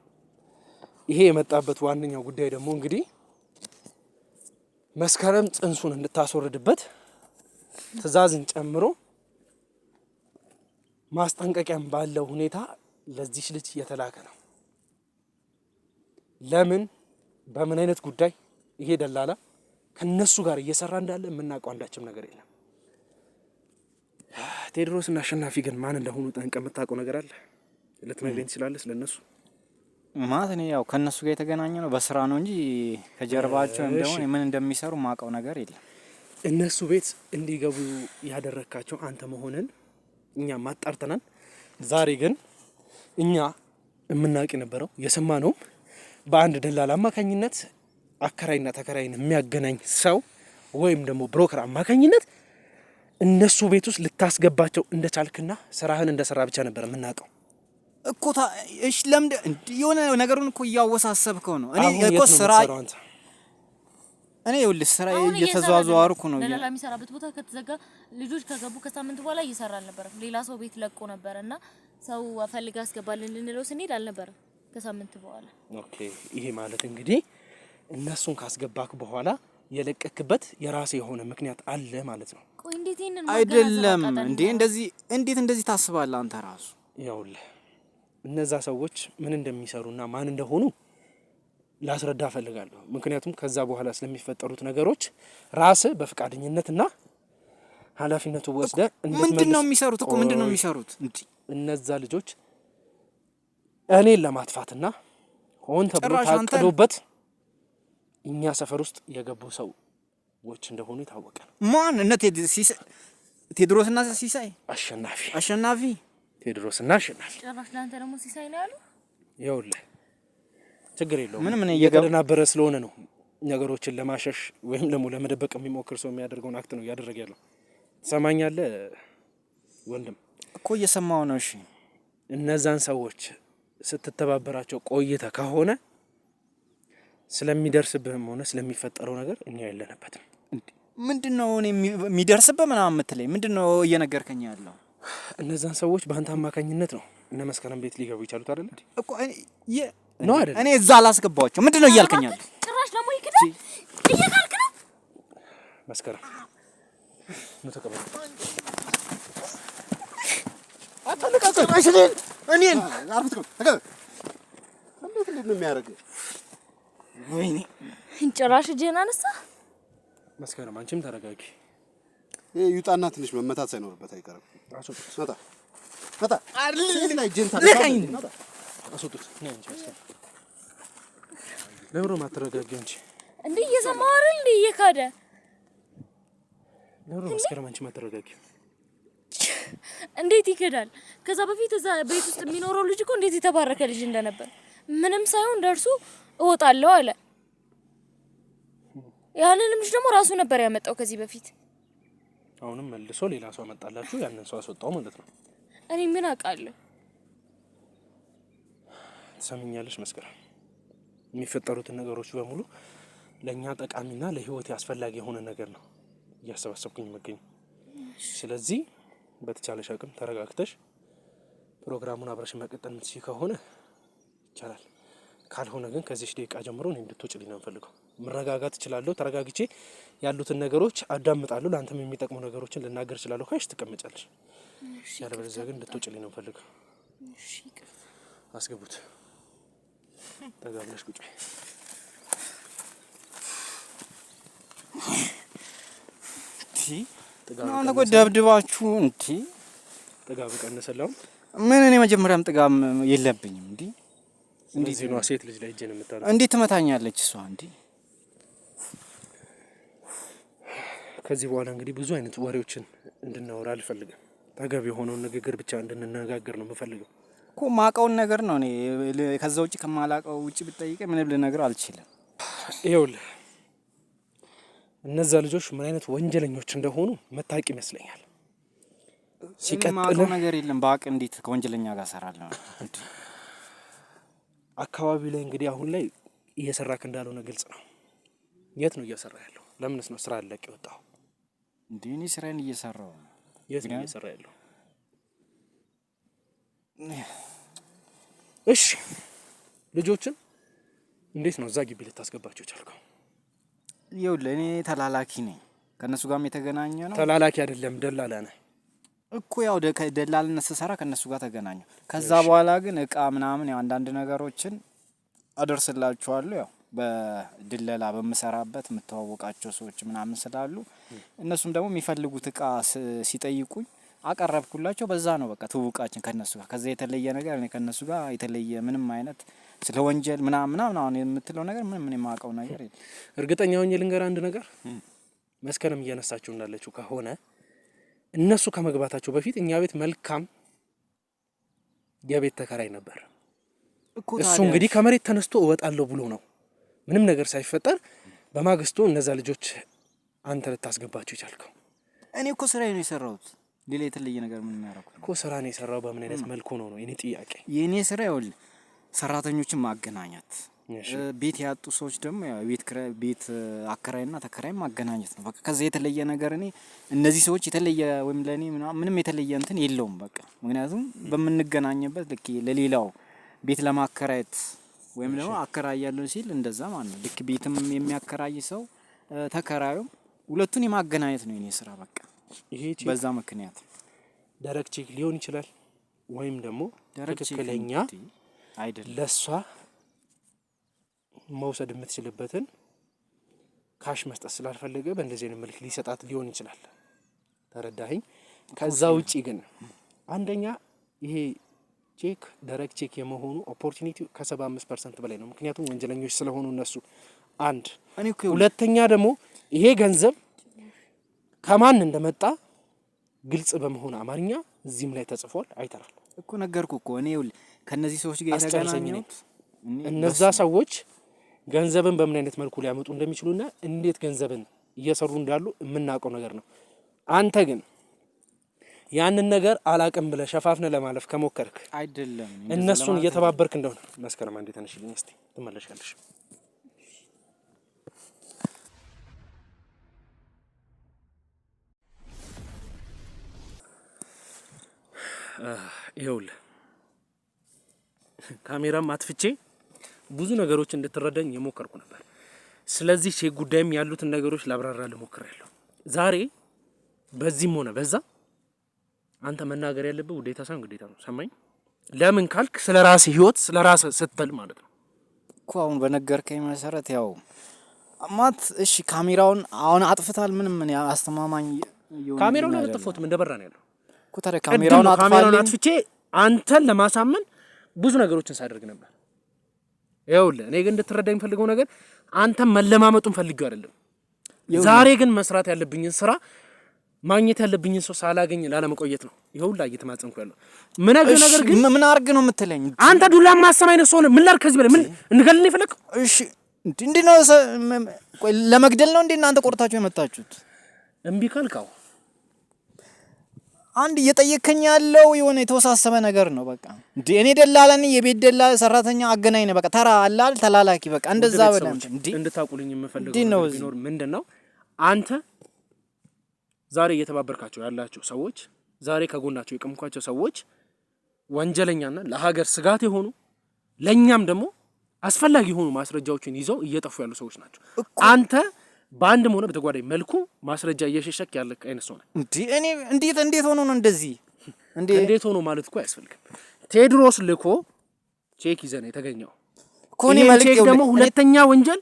ይሄ የመጣበት ዋንኛው ጉዳይ ደግሞ እንግዲህ መስከረም ጽንሱን እንድታስወርድበት ትዕዛዝን ጨምሮ ማስጠንቀቂያም ባለው ሁኔታ ለዚህ ልጅ የተላከ ነው ለምን በምን አይነት ጉዳይ ይሄ ደላላ ከነሱ ጋር እየሰራ እንዳለ የምናውቀው አንዳችም ነገር የለም ቴድሮስ እና አሸናፊ ግን ማን እንደሆኑ ጠንቀ የምታውቀው ነገር አለ ልትነግረኝ ትችላለህ ስለነሱ ማለት እኔ ያው ከነሱ ጋር የተገናኘ ነው በስራ ነው እንጂ ከጀርባቸው እንደሆነ ምን እንደሚሰሩ ማውቀው ነገር የለም እነሱ ቤት እንዲገቡ ያደረካቸው አንተ መሆንን እኛ ማጣርተናል ዛሬ ግን እኛ የምናውቅ የነበረው የሰማነው በአንድ ደላላ አማካኝነት አከራይና ተከራይን የሚያገናኝ ሰው ወይም ደግሞ ብሮከር አማካኝነት እነሱ ቤት ውስጥ ልታስገባቸው እንደቻልክና ስራህን እንደሰራ ብቻ ነበር የምናውቀው እኮ እሺ ለምን የሆነ ነገሩን እኮ ያወሳሰብከው ነው እኔ እኮ ስራ እኔ ይኸውልህ ስራ እየተዟዟርኩ ነው ደላላ የሚሰራበት ቦታ ከተዘጋ ልጆች ከገቡ ከሳምንት በኋላ እየሰራ አልነበረም ሌላ ሰው ቤት ለቆ ነበርና ሰው አፈልጋ አስገባልን ልንለው ስንሄድ አልነበረም ከሳምንት በኋላ ኦኬ ይሄ ማለት እንግዲህ እነሱን ካስገባክ በኋላ የለቀክበት የራሴ የሆነ ምክንያት አለ ማለት ነው ቆይ እንዴት ይሄንን አይደለም እንዴ እንደዚህ ታስባለህ አንተ ራሱ ያውልህ እነዛ ሰዎች ምን እንደሚሰሩና ማን እንደሆኑ ላስረዳ ፈልጋለሁ ምክንያቱም ከዛ በኋላ ስለሚፈጠሩት ነገሮች ራስ በፍቃደኝነትና ኃላፊነቱ ወስደ ምንድነው የሚሰሩት እኮ ምንድነው የሚሰሩት እንዴ እነዛ ልጆች እኔን ለማጥፋትና ሆን ተብሎ ታቅዶበት እኛ ሰፈር ውስጥ የገቡ ሰዎች እንደሆኑ ይታወቃል ማን እነ ቴድሮስና ሲሳይ አሸናፊ ቴድሮስና አሸናፊ ጭራሽ ላንተ ደግሞ ሲሳይ ነው ያሉ ይኸውልህ ችግር የለውም ምን እየተደናበረ ስለሆነ ነው ነገሮችን ለማሸሽ ወይም ደግሞ ለመደበቅ የሚሞክር ሰው የሚያደርገውን አክት ነው ያደረገ ያለው ትሰማኛለህ ወንድም እኮ እየሰማው ነው እሺ እነዛን ሰዎች ስትተባበራቸው ቆይተ ከሆነ ስለሚደርስብህም ሆነ ስለሚፈጠረው ነገር እኛ ያለንበት ምንድነው እኔ የሚደርስብህ ምናምን የምትለኝ ምንድነው እየነገርከኝ ያለው እነዛን ሰዎች በአንተ አማካኝነት ነው እነ መስከረም ቤት ሊገቡ ይቻሉት አይደል እኮ ነው አይደል? እኔ እዛ አላስገባዋቸው። ምንድነው እያልከኛል? ጭራሽ ደግሞ ይክዳል እየካልክ ነው። መስከረም ነው ተቀበል። አታለቃቀሽ እኔን አርፍት ነው ተቀበል። እንዴት ነው የሚያደርገው? ወይኔ ጭራሽ እጄን አነሳ። መስከረም አንቺም ተረጋጊ። ይሄ ይውጣና ትንሽ መመታት ሳይኖርበት አይቀርም። አስወጡት መጣ አይደል ላይ ጀንታ አስወጡት ነው እንጂ መስከረም ለምሮ ማተረጋጊ እንጂ እንዴ እየሰማሁ አይደል እንዴ እየካደ ለምሮ መስከረም አንቺ ማተረጋጊ እንዴት ይከዳል? ከዛ በፊት እዛ ቤት ውስጥ የሚኖረው ልጅ እኮ እንዴት የተባረከ ልጅ እንደነበር ምንም ሳይሆን ደርሶ እወጣለሁ አለ። ያንንም ልጅ ደግሞ ራሱ ነበር ያመጣው ከዚህ በፊት። አሁንም መልሶ ሌላ ሰው አመጣላችሁ፣ ያንን ሰው አስወጣው ማለት ነው። እኔ ምን አውቃለሁ? ትሰሚኛለሽ መስከረም፣ የሚፈጠሩትን ነገሮች በሙሉ ለኛ ጠቃሚና ለህይወት አስፈላጊ የሆነ ነገር ነው እያሰባሰብኩኝ መገኝ። ስለዚህ በተቻለሽ አቅም ተረጋግተሽ ፕሮግራሙን አብረሽ መቀጠል የምትችይ ከሆነ ይቻላል። ካልሆነ ግን ከዚህ ደቂቃ ጀምሮ እኔ እንድትወጪልኝ ነው የምፈልገው። መረጋጋት እችላለሁ። ተረጋግቼ ያሉትን ነገሮች አዳምጣለሁ። ለአንተም የሚጠቅሙ ነገሮችን ልናገር እችላለሁ። ካሽ ትቀመጫለሽ። ያለበለዚያ ግን እንድትወጪልኝ ነው የምፈልገው። እሺ አስገቡት። ተጋብለሽ ቁጭ በይ። አሁን እኮ ደብድባችሁ እንዴ? ጥጋብ ቀነሰላው። ምን እኔ መጀመሪያም ጥጋብ የለብኝም እንዴ? እንደዚህ ነው ሴት ልጅ ላይ እጄን የምታረው። እንዴት ትመታኛለች እሷ እንዴ? ከዚህ በኋላ እንግዲህ ብዙ አይነት ወሬዎችን እንድናወራ አልፈልግም። ተገቢ የሆነውን ንግግር ብቻ እንድንነጋገር ነው የምፈልገው። እኮ ማውቀውን ነገር ነው እኔ ከዛ ውጪ ከማላውቀው ውጪ ብትጠይቀኝ ምንም ልነግር አልችልም። ይኸውልህ እነዛ ልጆች ምን አይነት ወንጀለኞች እንደሆኑ መታወቅ ይመስለኛል። ሲቀጥል ነገር የለም ባቅ እንዴት ከወንጀለኛ ጋር ሰራለሁ እንዴ? አካባቢ ላይ እንግዲህ አሁን ላይ እየሰራክ እንዳልሆነ ግልጽ ነው። የት ነው እየሰራ ያለው? ለምንስ ነው ስራ አለቅ ይወጣው እንዴ? እኔ ስራዬን እየሰራው ነው። የት ነው እየሰራ ያለው? እሺ ልጆችን እንዴት ነው እዛ ግቢ ልታስገባቸው ቻልከው? ይኸውልህ እኔ ተላላኪ ነኝ። ከነሱ ጋርም የተገናኘ ነው። ተላላኪ አይደለም ደላላ ነህ እኮ። ያው ደላልነት ስሰራ ከነሱ ጋር ተገናኘ። ከዛ በኋላ ግን እቃ ምናምን ያው አንዳንድ ነገሮችን አደርስላችኋለሁ። ያው በድለላ በመሰራበት የምተዋወቃቸው ሰዎች ምናምን ስላሉ እነሱም ደግሞ የሚፈልጉት እቃ ሲጠይቁኝ አቀረብኩላቸው። በዛ ነው በቃ ትውውቃችን ከነሱ ጋር። ከዛ የተለየ ነገር እኔ ከነሱ ጋር የተለየ ምንም አይነት ስለ ወንጀል ምናምን አሁን የምትለው ነገር ምንም ምን የማውቀው ነገር የለም። እርግጠኛ ሆኜ ልንገር አንድ ነገር፣ መስከረም እያነሳችሁ እንዳለችው ከሆነ እነሱ ከመግባታቸው በፊት እኛ ቤት መልካም የቤት ተከራይ ነበር እሱ። እንግዲህ ከመሬት ተነስቶ እወጣለሁ ብሎ ነው ምንም ነገር ሳይፈጠር በማግስቱ እነዛ ልጆች አንተ ልታስገባቸው ይቻልከው። እኔ እኮ ስራዬ ነው የሰራሁት። ሌላ የተለየ ነገር ምን ያደርኩት እኮ ስራ ነው የሰራው። በምን አይነት መልኩ ነው የኔ ጥያቄ። የኔ ስራ ይኸውልህ ሰራተኞችን ማገናኘት፣ ቤት ያጡ ሰዎች ደግሞ ቤት አከራይና ተከራይ ማገናኘት ነው በቃ። ከዛ የተለየ ነገር እኔ እነዚህ ሰዎች የተለየ ወይም ለኔ ምንም የተለየ እንትን የለውም በቃ። ምክንያቱም በምንገናኝበት ልክ ለሌላው ቤት ለማከራየት ወይም ደግሞ አከራያለሁ ሲል እንደዛ ማለት ነው። ልክ ቤትም የሚያከራይ ሰው ተከራዩ ሁለቱን የማገናኘት ነው የኔ ስራ በቃ። ይሄ በዛ ምክንያት ደረቅ ቼክ ሊሆን ይችላል ወይም ደግሞ ትክክለኛ አይደለም ለሷ መውሰድ የምትችልበትን ካሽ መስጠት ስላልፈለገ በእንደዚህ አይነት መልክ ሊሰጣት ሊሆን ይችላል። ተረዳኸኝ? ከዛ ውጪ ግን አንደኛ ይሄ ቼክ ደረቅ ቼክ የመሆኑ ኦፖርቹኒቲ ከ75% በላይ ነው። ምክንያቱም ወንጀለኞች ስለሆኑ እነሱ አንድ። ሁለተኛ ደግሞ ይሄ ገንዘብ ከማን እንደመጣ ግልጽ በመሆን አማርኛ እዚህም ላይ ተጽፏል፣ አይተናል እኮ። ነገርኩ እኮ እኔ ከነዚህ ሰዎች ጋር የተገናኘሁት እነዛ ሰዎች ገንዘብን በምን አይነት መልኩ ሊያመጡ እንደሚችሉና እንዴት ገንዘብን እየሰሩ እንዳሉ የምናውቀው ነገር ነው። አንተ ግን ያንን ነገር አላቅም ብለህ ሸፋፍነ ለማለፍ ከሞከርክ አይደለም እነሱን እየተባበርክ እንደሆነ መስከረም አንዴ ተነሽልኝ እስቲ ትመለሻለሽ። ይኸውልህ ካሜራም አጥፍቼ ብዙ ነገሮች እንድትረዳኝ የሞከርኩ ነበር። ስለዚህ ቼክ ጉዳይም ያሉትን ነገሮች ላብራራ ልሞክራለሁ። ዛሬ በዚህም ሆነ በዛ አንተ መናገር ያለብህ ውዴታ ሳይሆን ግዴታ ነው። ሰማኝ? ለምን ካልክ ስለ ራስህ ህይወት ስለ ራስህ ስትል ማለት ነው እኮ አሁን በነገርከኝ መሰረት ያው አማት እሺ ካሜራውን አሁን አጥፍታል ምንም ምን አስተማማኝ ይሁን ካሜራውን አጥፍቶት ምን እንደበራ ነው ያለው እኮ ታዲያ ካሜራውን አጥፍቼ አንተን ለማሳመን ብዙ ነገሮችን ሳደርግ ነበር። ይኸውልህ እኔ ግን እንድትረዳኝ ፈልገው ነገር አንተን መለማመጡን ፈልጌው አይደለም። ዛሬ ግን መስራት ያለብኝን ስራ ማግኘት ያለብኝን ሰው ሳላገኝ ላለመቆየት ነው። ይኸውልህ እየተማጸንኩ ያለው ምን ነገር ግን ምን አርግ ነው የምትለኝ? አንተ ዱላ ማሰማኝ ነው ሰው ምን ላድርግ ከዚህ በላይ ምን እንገልልኝ ፈለክ? እሺ እንዴ ነው ቆይ ለመግደል ነው እንዴ እናንተ ቆርጣችሁ የመጣችሁት? እምቢ ካልካው አንድ እየጠየከኝ ያለው የሆነ የተወሳሰበ ነገር ነው። በቃ እንዴ እኔ ደላላኒ የቤት ደላላ ሰራተኛ አገናኝ ነው። በቃ ተራ አላል ተላላኪ በቃ እንደዛ በለም እንዴ እንድታቁልኝ የምፈልገው ቢኖር ምንድነው አንተ ዛሬ እየተባበርካቸው ያላችሁ ሰዎች ዛሬ ከጎናቸው የቀምኳቸው ሰዎች ወንጀለኛና ለሀገር ስጋት የሆኑ ለኛም ደግሞ አስፈላጊ የሆኑ ማስረጃዎችን ይዘው እየጠፉ ያሉ ሰዎች ናቸው። አንተ በአንድም ሆነ በተጓዳኝ መልኩ ማስረጃ እየሸሸክ ያለ አይነት ሰው ነህ። እንዴ እኔ እንዴት ሆኖ ነው እንደዚህ እንዴት ሆኖ ማለት እኮ አያስፈልግም። ቴድሮስ ልኮ ቼክ ይዘን የተገኘው ኮኒ መልክ ደግሞ ሁለተኛ ወንጀል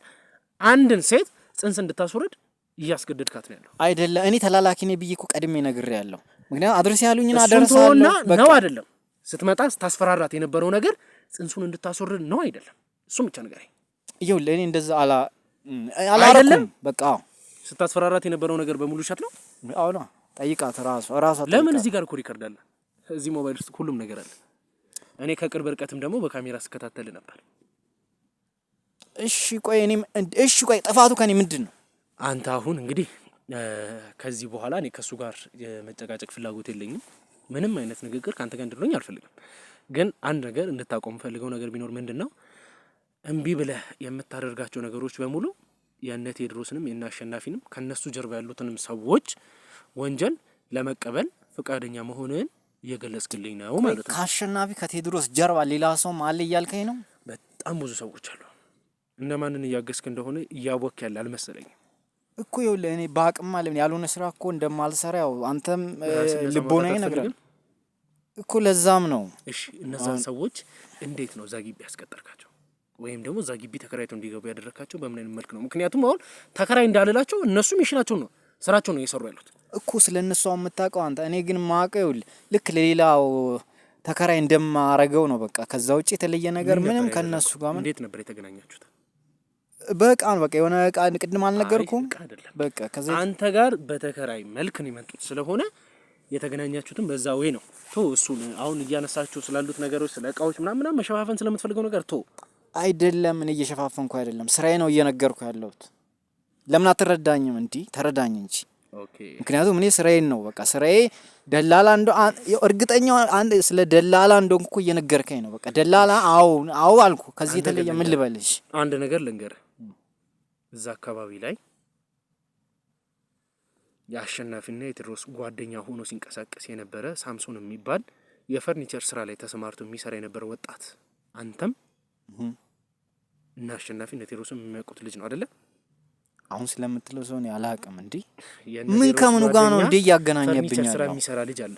አንድን ሴት ጽንስ እንድታስወርድ እያስገደድካት ነው ያለው አይደለ? እኔ ተላላኪ ነኝ ብዬ እኮ ቀድሜ ነግሬያለሁ። ምክንያቱም አድርስ ያሉኝና አደረሳለሁ ነው አይደለም? ስትመጣ ስታስፈራራት የነበረው ነገር ጽንሱን እንድታስወርድ ነው አይደለም? እሱም ብቻ ነገር ይኸውልህ እኔ እንደዛ አላረኩም። በቃ ስታስፈራራት የነበረው ነገር በሙሉ ሸት ነው። አዎ ነው። ጠይቃት ራሷ ለምን እዚህ ጋር እኮ ሪከርድ አለ፣ እዚህ ሞባይል ውስጥ ሁሉም ነገር አለ። እኔ ከቅርብ ርቀትም ደግሞ በካሜራ ስከታተል ነበር። እሺ ቆይ ጥፋቱ ከኔ ምንድን ነው? አንተ አሁን እንግዲህ ከዚህ በኋላ እኔ ከሱ ጋር የመጨቃጨቅ ፍላጎት የለኝም። ምንም አይነት ንግግር ካንተ ጋር እንድሮኝ አልፈልግም። ግን አንድ ነገር እንድታቆም ፈልገው ነገር ቢኖር ምንድነው እምቢ ብለህ የምታደርጋቸው ነገሮች በሙሉ የነ ቴድሮስንም የነ አሸናፊንም ከነሱ ጀርባ ያሉትንም ሰዎች ወንጀል ለመቀበል ፈቃደኛ መሆንን እየገለጽክልኝ ነው ማለት ነው። ከአሸናፊ ከቴድሮስ ጀርባ ሌላ ሰው አለ እያልከኝ ነው? በጣም ብዙ ሰዎች አሉ። እነማንን እያገዝክ እንደሆነ እያወክ ያለ አልመሰለኝም እኮ። ይኸውልህ እኔ በአቅም ማለት ያልሆነ ስራ እኮ እንደማልሰራ ያው አንተም ልቦናዬ ነግረህ እኮ ለዛም ነው። እሺ እነዛን ሰዎች እንዴት ነው እዛ ግቢ ያስቀጠርካቸው ወይም ደግሞ እዛ ግቢ ተከራይተው እንዲገቡ ያደረካቸው በምን አይነት መልክ ነው? ምክንያቱም አሁን ተከራይ እንዳልላቸው እነሱ ሚሽናቸው ነው ስራቸው ነው እየሰሩ ያሉት እኮ ስለነሱ የምታውቀው አንተ። እኔ ግን ማውቀው ይኸውልህ ልክ ለሌላው ተከራይ እንደማረገው ነው በቃ። ከዛ ውጪ የተለየ ነገር ምንም ከነሱ ጋር እንዴት ነበር የተገናኛችሁት? በቃ ነው በቃ የሆነ እቃ ቅድም አልነገርኩም? በቃ ከዛ አንተ ጋር በተከራይ መልክ ነው የመጡት ስለሆነ የተገናኛችሁትም በዛ ወይ ነው። እሱ አሁን እያነሳችሁ ስላሉት ነገሮች ስለ እቃዎች ምናምን መሸፋፈን ስለምትፈልገው ነገር አይደለም። እኔ እየሸፋፈንኩ አይደለም፣ ስራዬ ነው እየነገርኩ ያለሁት። ለምን አትረዳኝም? እንዴ ተረዳኝ እንጂ። ኦኬ ምክንያቱም እኔ ስራዬን ነው በቃ ስራዬ ደላላ እርግጠኛው አንድ ስለ ደላላ እንደሆንኩ እኮ እየነገርከኝ ነው በቃ። ደላላ አዎ አልኩ። ከዚህ የተለየ ምን ልበልሽ? አንድ ነገር ልንገርህ። እዛ አካባቢ ላይ የአሸናፊና የቴድሮስ ጓደኛ ሆኖ ሲንቀሳቀስ የነበረ ሳምሶን የሚባል የፈርኒቸር ስራ ላይ ተሰማርቶ የሚሰራ የነበረ ወጣት አንተም እና አሸናፊና ቴድሮስም የሚያውቁት ልጅ ነው አይደለ? አሁን ስለምትለው ሰው ነው ያላቀም እንዴ? ምን ከመኑ ጋር ነው እንዴ ያገናኘብኛል? ስራ የሚሰራ ልጅ አለ።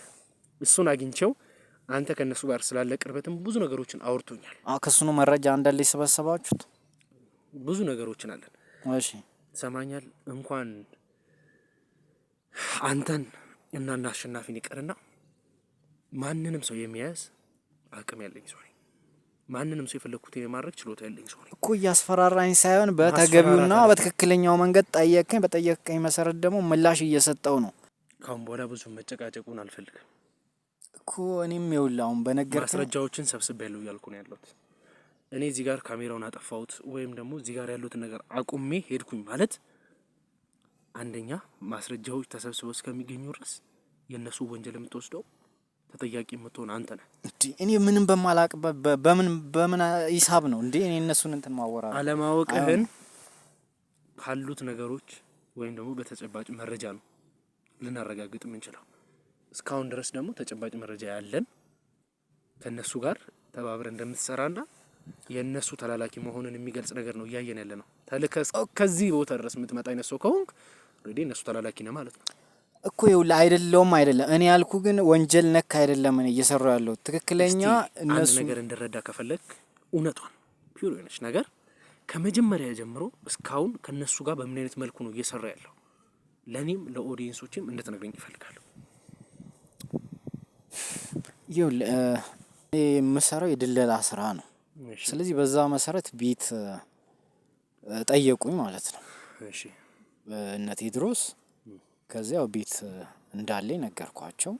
እሱን አግኝቼው አንተ ከነሱ ጋር ስላለ ቅርበትም ብዙ ነገሮችን አውርቶኛል። ከሱ ነው መረጃ እንዳለ ይሰበሰባችሁት? ብዙ ነገሮችን አለን። እሺ ሰማኛል። እንኳን አንተን እና አሸናፊን ይቀርና ማንንም ሰው የሚያዝ አቅም ያለኝ ሰው ነኝ። ማንንም ሰው የፈለኩት የማድረግ ችሎታ ያለኝ ሰው ነኝ እኮ። እያስፈራራኝ ሳይሆን በተገቢውና በትክክለኛው መንገድ በጠየቀኝ መሰረት ደግሞ ምላሽ እየሰጠው ነው። ካሁን በኋላ ብዙ መጨቃጨቁን አልፈልግም እኮ። እኔም ይውላውን በነገር ማስረጃዎችን ሰብስቤያለሁ እያልኩ ነው ያለሁት። እኔ እዚህ ጋር ካሜራውን አጠፋሁት ወይም ደግሞ እዚህ ጋር ያሉትን ነገር አቁሜ ሄድኩኝ ማለት አንደኛ ማስረጃዎች ተሰብስበው እስከሚገኙ ድረስ የነሱ ወንጀል የምትወስደው ተጠያቂ የምትሆን አንተ ነህ። እኔ ምንም በማላቅበት በምን ሂሳብ ነው እንዴ እኔ እነሱን እንትን ማወራ? አለማወቅህን ካሉት ነገሮች ወይም ደግሞ በተጨባጭ መረጃ ነው ልናረጋግጥ የምንችለው። እስካሁን ድረስ ደግሞ ተጨባጭ መረጃ ያለን ከነሱ ጋር ተባብረ እንደምትሰራና የነሱ ተላላኪ መሆኑን የሚገልጽ ነገር ነው እያየን ያለ ነው። ተልከስ ከዚህ ቦታ ድረስ የምትመጣ አይነት ሰው ከሆንክ ኦሬዲ እነሱ ተላላኪ ነው ማለት ነው እኮ። ይኸውልህ አይደለም እኔ ያልኩ ግን ወንጀል ነክ አይደለም እኔ እየሰራው ያለው ትክክለኛ እነሱ አንድ ነገር እንድረዳ ከፈለክ እውነቷን ፒውር የሆነች ነገር ከመጀመሪያ ጀምሮ እስካሁን ከነሱ ጋር በምን አይነት መልኩ ነው እየሰራ ያለው ለኔም ለኦዲየንሶችም እንድትነግረኝ ይፈልጋሉ። ይኸውልህ የምሰራው የድለላ ስራ ነው። ስለዚህ በዛ መሰረት ቤት ጠየቁኝ ማለት ነው። እሺ እነ ቴድሮስ ከዚያው ቤት እንዳለኝ ነገርኳቸው።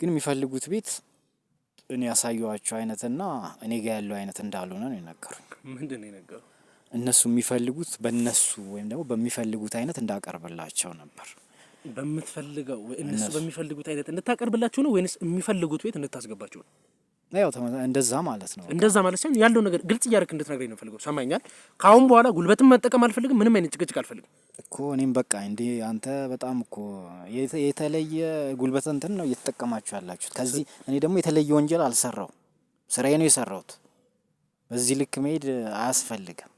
ግን የሚፈልጉት ቤት እኔ ያሳየኋቸው አይነትና እኔ ጋር ያለው አይነት እንዳልሆነ ነው የነገሩኝ። ምንድነው የነገሩ? እነሱ የሚፈልጉት በእነሱ ወይም ደግሞ በሚፈልጉት አይነት እንዳቀርብላቸው ነበር። በምትፈልገው እነሱ በሚፈልጉት አይነት እንድታቀርብላቸው ነው ወይንስ የሚፈልጉት ቤት እንድታስገባቸው ነው? ያው እንደዛ ማለት ነው። እንደዛ ማለት ሳይሆን ያለው ነገር ግልጽ እያደረክ እንድትነግረኝ ነው ፈልገው። ሰማኛል። ካሁን በኋላ ጉልበትን መጠቀም አልፈልግም። ምንም አይነት ጭቅጭቅ አልፈልግም እኮ እኔም በቃ እንዴ አንተ በጣም እኮ የተለየ ጉልበት እንትን ነው እየተጠቀማችሁ ያላችሁት። ከዚህ እኔ ደግሞ የተለየ ወንጀል አልሰራው፣ ስራዬ ነው የሰራሁት። በዚህ ልክ መሄድ አያስፈልግም።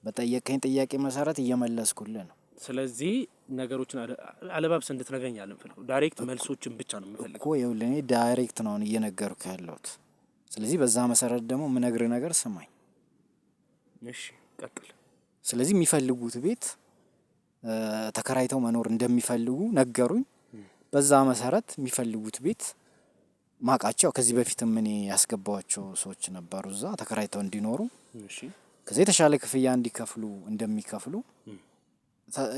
በጠየቀኝ ጥያቄ መሰረት እየመለስኩልህ ነው። ስለዚህ ነገሮችን አለባብስ እንድትነግረኝ አልፈልግም። ዳይሬክት መልሶችን ብቻ ነው የምፈልገው እኮ። ይኸውልህ እኔ ዳይሬክት ነው እየነገርኩ ያለሁት። ስለዚህ በዛ መሰረት ደግሞ የምነግርህ ነገር ስማኝ። እሺ ቀጥል። ስለዚህ የሚፈልጉት ቤት ተከራይተው መኖር እንደሚፈልጉ ነገሩኝ። በዛ መሰረት የሚፈልጉት ቤት ማቃቸው ከዚህ በፊትም እኔ ያስገባዋቸው ሰዎች ነበሩ እዛ ተከራይተው እንዲኖሩ። እሺ ከዚህ የተሻለ ክፍያ እንዲከፍሉ እንደሚከፍሉ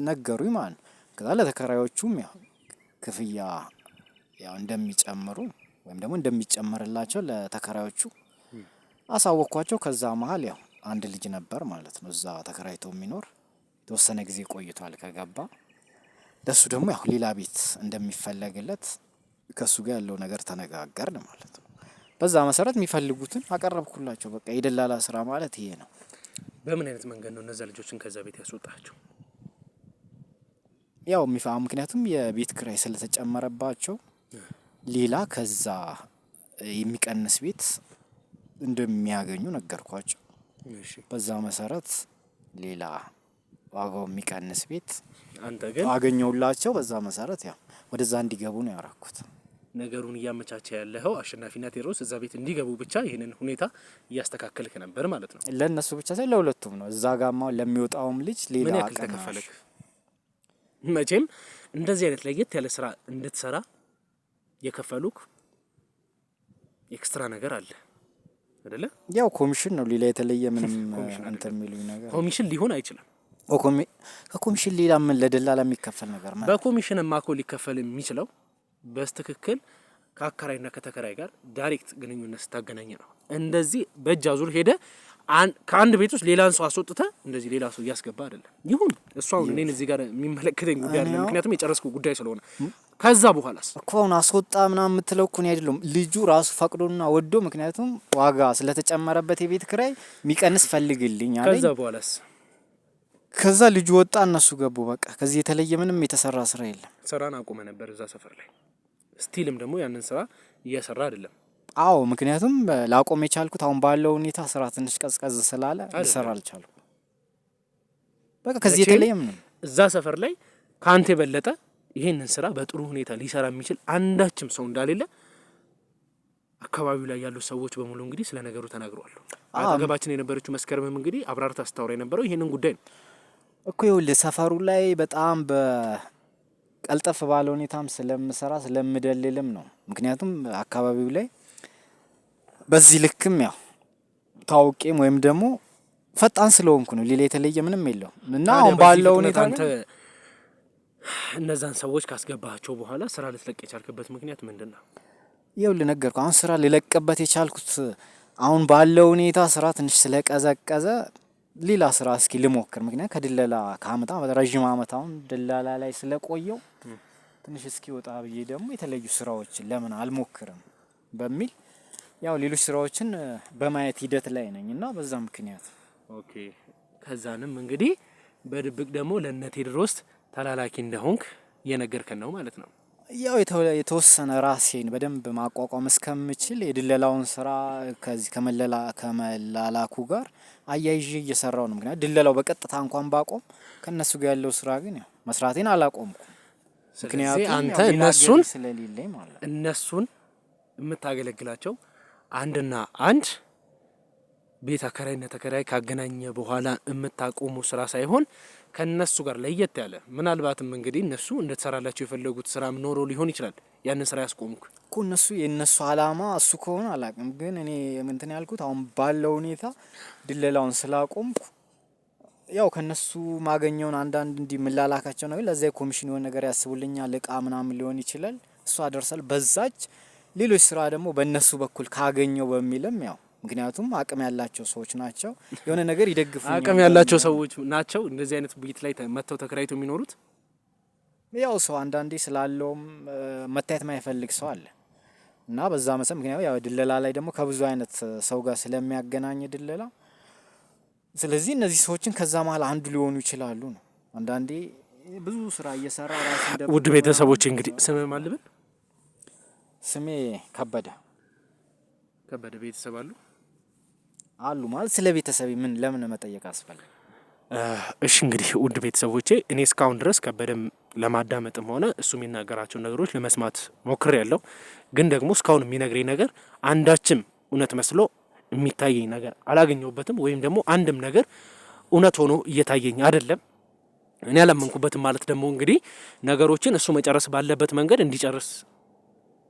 ነገሩኝ ማለት ነው። ከዛ ለተከራዮቹም ያው ክፍያ ያው እንደሚጨምሩ ወይም ደግሞ እንደሚጨመርላቸው ለተከራዮቹ አሳወቅኳቸው። ከዛ መሀል ያው አንድ ልጅ ነበር ማለት ነው እዛ ተከራይቶ የሚኖር የተወሰነ ጊዜ ቆይቷል ከገባ። ለሱ ደግሞ ያው ሌላ ቤት እንደሚፈለግለት ከሱ ጋር ያለው ነገር ተነጋገርን ማለት ነው። በዛ መሰረት የሚፈልጉትን አቀረብኩላቸው። በቃ የደላላ ስራ ማለት ይሄ ነው። በምን አይነት መንገድ ነው እነዛ ልጆችን ከዛ ቤት ያስወጣቸው? ያው ምክንያቱም የቤት ክራይ ስለተጨመረባቸው ሌላ ከዛ የሚቀንስ ቤት እንደሚያገኙ ነገርኳቸው። እሺ በዛ መሰረት ሌላ ዋጋው የሚቀንስ ቤት አንተ ግን አገኘውላቸው። በዛ መሰረት ያው ወደዛ እንዲገቡ ነው ያደረኩት። ነገሩን እያመቻቸ ያለው አሸናፊና ቴድሮስ እዛ ቤት እንዲገቡ ብቻ ይሄንን ሁኔታ እያስተካከልክ ነበር ማለት ነው። ለነሱ ብቻ ሳይሆን ለሁለቱም ነው። እዛ ጋማ ለሚወጣውም ልጅ ሌላ ምን ያክል ተከፈለክ? መቼም እንደዚህ አይነት ለየት ያለ ስራ እንድትሰራ የከፈሉክ ኤክስትራ ነገር አለ አይደለ? ያው ኮሚሽን ነው። ሌላ የተለየ ምንም እንትን የሚሉኝ ነገር ኮሚሽን ሊሆን አይችልም። ከኮሚሽን ሌላ ምን ለደላላ የሚከፈል ነገር ማለት? በኮሚሽን ማኮ ሊከፈል የሚችለው በስትክክል ከአከራይና ከተከራይ ጋር ዳይሬክት ግንኙነት ስታገናኝ ነው። እንደዚህ በእጅ አዙር ሄደ ከአንድ ቤት ውስጥ ሌላን ሰው አስወጥተ እንደዚህ ሌላ ሰው እያስገባ አይደለም። ይሁን እሱ አሁን እኔን እዚህ ጋር የሚመለከተኝ ጉዳይ አይደለም፣ ምክንያቱም የጨረስኩ ጉዳይ ስለሆነ። ከዛ በኋላስ እኮ አሁን አስወጣ ምናምን የምትለው እኮ ነው አይደለም። ልጁ ራሱ ፈቅዶና ወዶ ምክንያቱም ዋጋ ስለተጨመረበት የቤት ክራይ የሚቀንስ ፈልግልኝ አለኝ። ከዛ በኋላስ ከዛ ልጁ ወጣ፣ እነሱ ገቡ። በቃ ከዚህ የተለየ ምንም የተሰራ ስራ የለም። ስራን አቆመ ነበር እዛ ሰፈር ላይ። ስቲልም ደግሞ ያንን ስራ እየሰራ አይደለም። አዎ ምክንያቱም ላቆም የቻልኩት አሁን ባለው ሁኔታ ስራ ትንሽ ቀዝቀዝ ስላለ ልሰራ አልቻልኩም። በቃ ከዚህ የተለየ ምንም እዛ ሰፈር ላይ ካንተ የበለጠ ይሄንን ስራ በጥሩ ሁኔታ ሊሰራ የሚችል አንዳችም ሰው እንዳሌለ አካባቢው ላይ ያሉ ሰዎች በሙሉ እንግዲህ ስለ ነገሩ ተናግረዋል። አጠገባችን የነበረችው መስከረምም እንግዲህ አብራርታ አስተዋራ የነበረው ይሄንን ጉዳይ ነው እኮ። ይኸውልህ ሰፈሩ ላይ በጣም በቀልጠፍ ባለ ሁኔታም ስለምሰራ ስለምደልልም ነው። ምክንያቱም አካባቢው ላይ በዚህ ልክም ያው ታውቄም ወይም ደግሞ ፈጣን ስለሆንኩ ነው። ሌላ የተለየ ምንም የለው እና አሁን ባለው ሁኔታ አንተ እነዛን ሰዎች ካስገባቸው በኋላ ስራ ልትለቅ የቻልክበት ምክንያት ምንድነው? ይኸውልህ ነገርኩህ። አሁን ስራ ልለቅበት የቻልኩት አሁን ባለው ሁኔታ ስራ ትንሽ ስለቀዘቀዘ ሌላ ስራ እስኪ ልሞክር። ምክንያቱም ከድለላ ከአመት ረዥም አመት አሁን ድለላ ላይ ስለቆየው ትንሽ እስኪ ወጣ ብዬ ደግሞ የተለዩ ስራዎችን ለምን አልሞክርም በሚል ያው ሌሎች ስራዎችን በማየት ሂደት ላይ ነኝና በዛ ምክንያት ኦኬ። ከዛንም እንግዲህ በድብቅ ደግሞ ለነ ቴድሮስ ተላላኪ እንደሆንክ እየነገርከን ነው ማለት ነው። ያው የተወሰነ ራሴን በደንብ ማቋቋም እስከምችል የድለላውን ስራ ከዚህ ከመላላኩ ጋር አያይዤ እየሰራው ነው። ምክንያቱም ድለላው በቀጥታ እንኳን ባቆም ከነሱ ጋር ያለው ስራ ግን ያው መስራቴን አላቆምኩም። ምክንያቱም አንተ እነሱን የምታገለግላቸው አንድና አንድ ቤት አከራይና ተከራይ ካገናኘ በኋላ የምታቆሙ ስራ ሳይሆን ከነሱ ጋር ለየት ያለ ምናልባትም እንግዲህ እነሱ እንድትሰራላቸው የፈለጉት ስራ ኖሮ ሊሆን ይችላል ያንን ስራ ያስቆሙክ እኮ እነሱ የነሱ አላማ እሱ ከሆነ አላቅም። ግን እኔ እንትን ያልኩት አሁን ባለው ሁኔታ ድለላውን ስላቆምኩ ያው ከነሱ ማገኘውን አንዳንድ እንዲምላላካቸው ነው። ለዛ ኮሚሽን የሆነ ነገር ያስቡልኛል እቃ ምናምን ሊሆን ይችላል እሱ አደርሳል በዛች ሌሎች ስራ ደግሞ በእነሱ በኩል ካገኘው በሚልም ያው ምክንያቱም አቅም ያላቸው ሰዎች ናቸው የሆነ ነገር ይደግፉኛል። አቅም ያላቸው ሰዎች ናቸው እንደዚህ አይነት ቤት ላይ መተው ተከራይተው የሚኖሩት። ያው ሰው አንዳንዴ ስላለውም መታየት ማይፈልግ ሰው አለ እና በዛ መሰል ምክንያቱም ያው ድለላ ላይ ደግሞ ከብዙ አይነት ሰው ጋር ስለሚያገናኝ ድለላ ስለዚህ እነዚህ ሰዎችን ከዛ መሀል አንዱ ሊሆኑ ይችላሉ ነው። አንዳንዴ ብዙ ስራ እየሰራ ራሱ እንደ ውድ ቤተሰቦች እንግዲህ ስም ማልበል ስሜ ከበደ ቤተሰብ አሉ ማለት ስለ ቤተሰብ ምን ለምን መጠየቅ አስፈልግ? እሺ እንግዲህ ውድ ቤተሰቦቼ እኔ እስካሁን ድረስ ከበደም ለማዳመጥም ሆነ እሱ የሚናገራቸው ነገሮች ለመስማት ሞክሬያለሁ። ግን ደግሞ እስካሁን የሚነግረኝ ነገር አንዳችም እውነት መስሎ የሚታየኝ ነገር አላገኘሁበትም ወይም ደግሞ አንድም ነገር እውነት ሆኖ እየታየኝ አይደለም። እኔ አላመንኩበትም ማለት ደግሞ እንግዲህ ነገሮችን እሱ መጨረስ ባለበት መንገድ እንዲጨርስ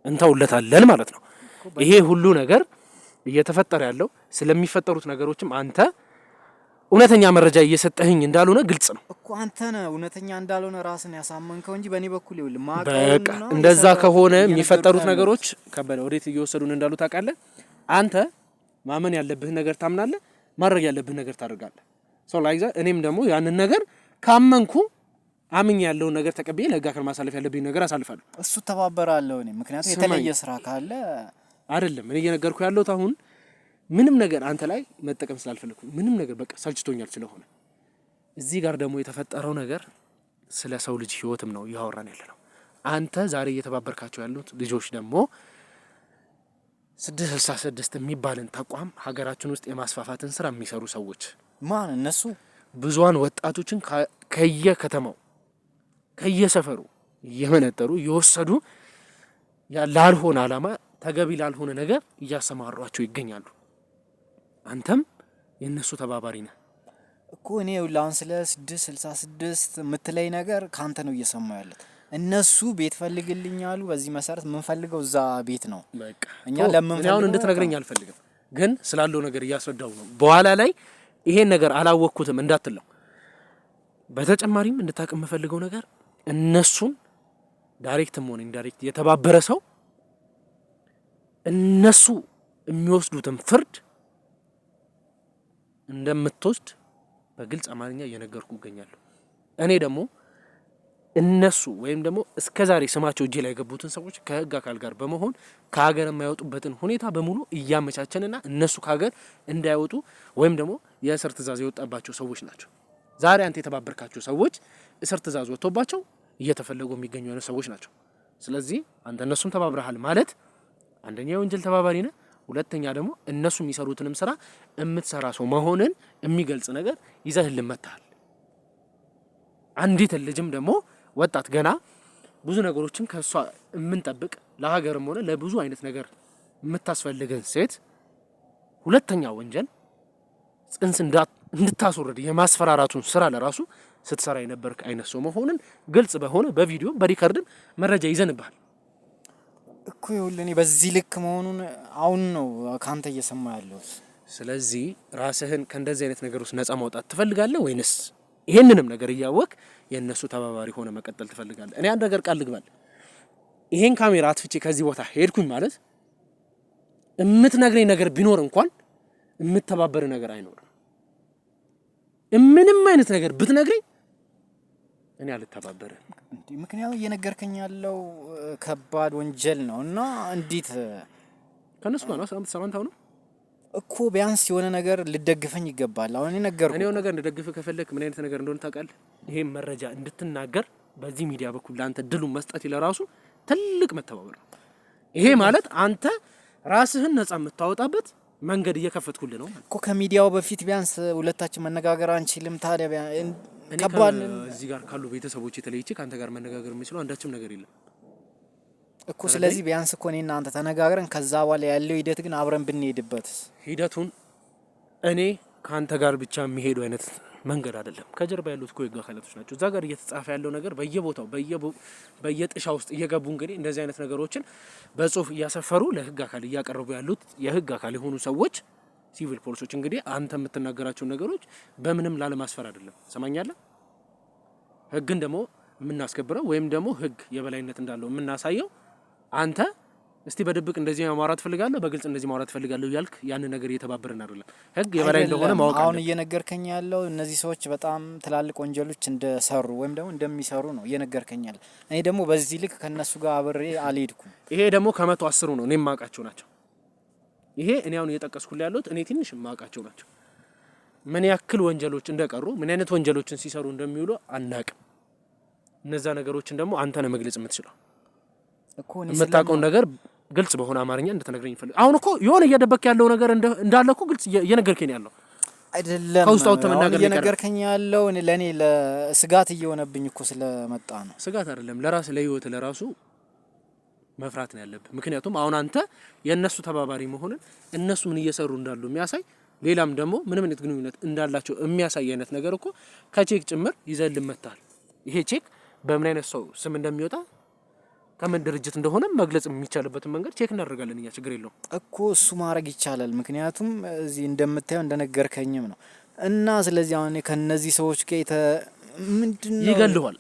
እንተውለታለን ማለት ነው። ይሄ ሁሉ ነገር እየተፈጠረ ያለው ስለሚፈጠሩት ነገሮችም አንተ እውነተኛ መረጃ እየሰጠህኝ እንዳልሆነ ግልጽ ነው እኮ። አንተ ነህ እውነተኛ እንዳልሆነ ራስን ያሳመንከው እንጂ በእኔ በኩል ይውል በቃ እንደዛ ከሆነ የሚፈጠሩት ነገሮች ከበደ ወዴት እየወሰዱን እንዳሉ ታውቃለህ። አንተ ማመን ያለብህ ነገር ታምናለህ፣ ማድረግ ያለብህ ነገር ታደርጋለህ። ሶ ላይክ እኔም ደግሞ ያንን ነገር ካመንኩ አምኝ ያለውን ነገር ተቀበየ ለጋ አካል ማሳለፍ ያለብኝ ነገር አሳልፋለሁ። እሱ ተባበራለሁ እኔ ምክንያቱም የተለየ ስራ ካለ አይደለም እኔ እየነገርኩ ያለሁት አሁን ምንም ነገር አንተ ላይ መጠቀም ስላልፈለኩ ምንም ነገር በቃ ሰልችቶኛል ስለሆነ እዚህ ጋር ደግሞ የተፈጠረው ነገር ስለ ሰው ልጅ ህይወትም ነው ያወራን ያለነው። አንተ ዛሬ እየተባበርካቸው ያሉት ልጆች ደግሞ 666 የሚባልን ተቋም ሀገራችን ውስጥ የማስፋፋትን ስራ የሚሰሩ ሰዎች ማን እነሱ ብዙዋን ወጣቶችን ከየከተማው ከየሰፈሩ እየመነጠሩ እየወሰዱ ላልሆነ አላማ ተገቢ ላልሆነ ነገር እያሰማሯቸው ይገኛሉ። አንተም የነሱ ተባባሪ ነህ እኮ። እኔ ሁላን ስለ 666 የምትለይ ነገር ካንተ ነው እየሰማው ያለው። እነሱ ቤት ፈልግልኛሉ በዚህ መሰረት ምን ፈልገው እዛ ቤት ነው በቃ እኛ ለምን ፈልገው እንድትነግረኝ አልፈልግም፣ ግን ስላለው ነገር እያስረዳው ነው። በኋላ ላይ ይሄን ነገር አላወቅኩትም እንዳትለው። በተጨማሪም እንድታውቅ የምፈልገው ነገር እነሱን ዳይሬክትም ሆነ ኢንዳይሬክት የተባበረ ሰው እነሱ የሚወስዱትን ፍርድ እንደምትወስድ በግልጽ አማርኛ እየነገርኩ እገኛለሁ። እኔ ደግሞ እነሱ ወይም ደግሞ እስከዛሬ ስማቸው እጄ ላይ የገቡትን ሰዎች ከህግ አካል ጋር በመሆን ከሀገር የማይወጡበትን ሁኔታ በሙሉ እያመቻቸንና እነሱ ከሀገር እንዳይወጡ ወይም ደግሞ የእስር ትእዛዝ የወጣባቸው ሰዎች ናቸው። ዛሬ አንተ የተባበርካቸው ሰዎች እስር ትእዛዝ ወጥቶባቸው እየተፈለጉ የሚገኙ አይነት ሰዎች ናቸው። ስለዚህ አንተ እነሱም ተባብረሃል ማለት አንደኛ የወንጀል ተባባሪ ነህ፣ ሁለተኛ ደግሞ እነሱ የሚሰሩትንም ስራ የምትሰራ ሰው መሆንን የሚገልጽ ነገር ይዘህልን መጥተሃል። አንዲት ልጅም ደግሞ ወጣት ገና ብዙ ነገሮችን ከሷ የምንጠብቅ ለሀገርም ሆነ ለብዙ አይነት ነገር የምታስፈልገን ሴት ሁለተኛ ወንጀል ጽንስ እንድታስወርድ የማስፈራራቱን ስራ ለራሱ ስትሰራ የነበርክ አይነት ሰው መሆንን ግልጽ በሆነ በቪዲዮ በሪከርድም መረጃ ይዘንብሃል እኮ። ይኸውልህ በዚህ ልክ መሆኑን አሁን ነው ካንተ እየሰማ ያለው። ስለዚህ ራስህን ከእንደዚህ አይነት ነገር ውስጥ ነፃ ማውጣት ትፈልጋለህ ወይንስ ይሄንንም ነገር እያወቅ የእነሱ ተባባሪ ሆነ መቀጠል ትፈልጋለህ? እኔ አንድ ነገር ቃል ልግባል። ይሄን ካሜራ አጥፍቼ ከዚህ ቦታ ሄድኩኝ ማለት የምትነግረኝ ነገር ቢኖር እንኳን የምትተባበር ነገር አይኖርም። ምንም አይነት ነገር ብትነግረኝ እኔ አልተባበረም። ምክንያቱም እየነገርከኝ ያለው ከባድ ወንጀል ነው እና እንዴት ከነሱ ጋር ነው ሰማንታው ነው እኮ ቢያንስ የሆነ ነገር ልደግፈኝ ይገባል። አሁን እኔ ነገርኩ እኔ የሆነ ነገር ልደግፍ ከፈለክ ምን አይነት ነገር እንደሆነ ታውቃለህ? ይሄን መረጃ እንድትናገር በዚህ ሚዲያ በኩል ለአንተ ድሉን መስጠት ለራሱ ትልቅ መተባበር ነው። ይሄ ማለት አንተ ራስህን ነፃ የምታወጣበት መንገድ እየከፈትኩልህ ነው እኮ። ከሚዲያው በፊት ቢያንስ ሁለታችን መነጋገር አንችልም? ታዲያ ከባድ እዚህ ጋር ካሉ ቤተሰቦች የተለይቼ ካንተ ጋር መነጋገር የምችለው አንዳችም ነገር የለም እኮ። ስለዚህ ቢያንስ እኮ እኔና አንተ ተነጋግረን ከዛ በኋላ ያለው ሂደት ግን አብረን ብንሄድበት። ሂደቱን እኔ ካንተ ጋር ብቻ የሚሄዱ አይነት መንገድ አይደለም። ከጀርባ ያሉት እኮ የህግ አካላቶች ናቸው። እዛ ጋር እየተጻፈ ያለው ነገር በየቦታው በየጥሻ ውስጥ እየገቡ እንግዲህ እንደዚህ አይነት ነገሮችን በጽሁፍ እያሰፈሩ ለህግ አካል እያቀረቡ ያሉት የህግ አካል የሆኑ ሰዎች ሲቪል ፖሊሶች እንግዲህ አንተ የምትናገራቸው ነገሮች በምንም ላለማስፈር አይደለም። ሰማኛለህ? ህግን ደግሞ የምናስከብረው ወይም ደግሞ ህግ የበላይነት እንዳለው የምናሳየው አንተ እስቲ በድብቅ እንደዚህ ማውራት ፈልጋለሁ፣ በግልጽ እንደዚህ ማውራት ፈልጋለሁ ያልክ ያን ነገር እየተባበረን አይደለም። ህግ የበላይ እንደሆነ ማወቅ አለ። አሁን እየነገርከኝ ያለው እነዚህ ሰዎች በጣም ትላልቅ ወንጀሎች እንደሰሩ ወይም ደግሞ እንደሚሰሩ ነው እየነገርከኝ ያለው። እኔ ደግሞ በዚህ ልክ ከነሱ ጋር አብሬ አልሄድኩም። ይሄ ደግሞ ከ110 ነው እኔ የማውቃቸው ናቸው። ይሄ እኔ አሁን እየጠቀስኩልህ ያለሁት እኔ ትንሽ የማውቃቸው ናቸው። ምን ያክል ወንጀሎች እንደቀሩ ምን አይነት ወንጀሎችን ሲሰሩ እንደሚውሉ አናውቅም። እነዛ ነገሮችን ደግሞ አንተ ነህ መግለጽ የምትችለው እኮ። የምታውቀውን ነገር ግልጽ በሆነ አማርኛ እንድትነግረኝ ይፈልግ። አሁን እኮ የሆነ እየደበክ ያለው ነገር እንዳለ እኮ ግልጽ እየነገርከኝ ያለው አይደለም። ከውስጣው ተመናገር እየነገርከኝ ያለው ለኔ ለስጋት እየሆነብኝ እኮ ስለመጣ ነው። ስጋት አይደለም፣ ለራስ ለህይወት ለራሱ መፍራት ነው ያለብህ። ምክንያቱም አሁን አንተ የእነሱ ተባባሪ መሆንን እነሱ ምን እየሰሩ እንዳሉ የሚያሳይ ሌላም ደግሞ ምንም አይነት ግንኙነት እንዳላቸው የሚያሳይ አይነት ነገር እኮ ከቼክ ጭምር ይዘህልን መጥተሃል። ይሄ ቼክ በምን አይነት ሰው ስም እንደሚወጣ ከምን ድርጅት እንደሆነ መግለጽ የሚቻልበትን መንገድ ቼክ እናደርጋለን እኛ። ችግር የለውም እኮ እሱ ማድረግ ይቻላል። ምክንያቱም እዚህ እንደምታየው እንደነገርከኝም ነው እና ስለዚህ አሁን ከነዚህ ሰዎች ጋር ምንድነው ይገልዋል።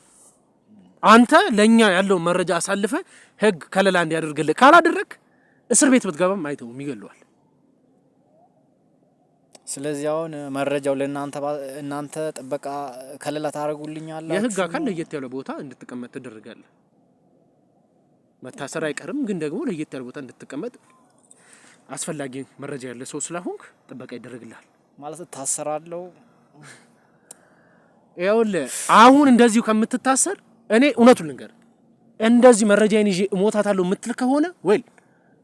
አንተ ለኛ ያለው መረጃ አሳልፈ ህግ ከለላ እንዲያደርግልህ ካላደረክ እስር ቤት ብትገባም አይተውም፣ ይገልዋል። ስለዚህ አሁን መረጃው እናንተ ጥበቃ ከለላ ታደርጉልኛላችሁ። የህግ አካል ለየት ያለ ቦታ እንድትቀመጥ ትደረጋለህ። መታሰር አይቀርም፣ ግን ደግሞ ለየት ያለ ቦታ እንድትቀመጥ አስፈላጊ መረጃ ያለ ሰው ስለሆንክ ጥበቃ ይደረግልሃል። ማለት ታሰራለሁ። ይኸውልህ አሁን እንደዚሁ ከምትታሰር እኔ እውነቱን ልንገር፣ እንደዚህ መረጃዬን ይዤ እሞታታለሁ የምትል ከሆነ ወይ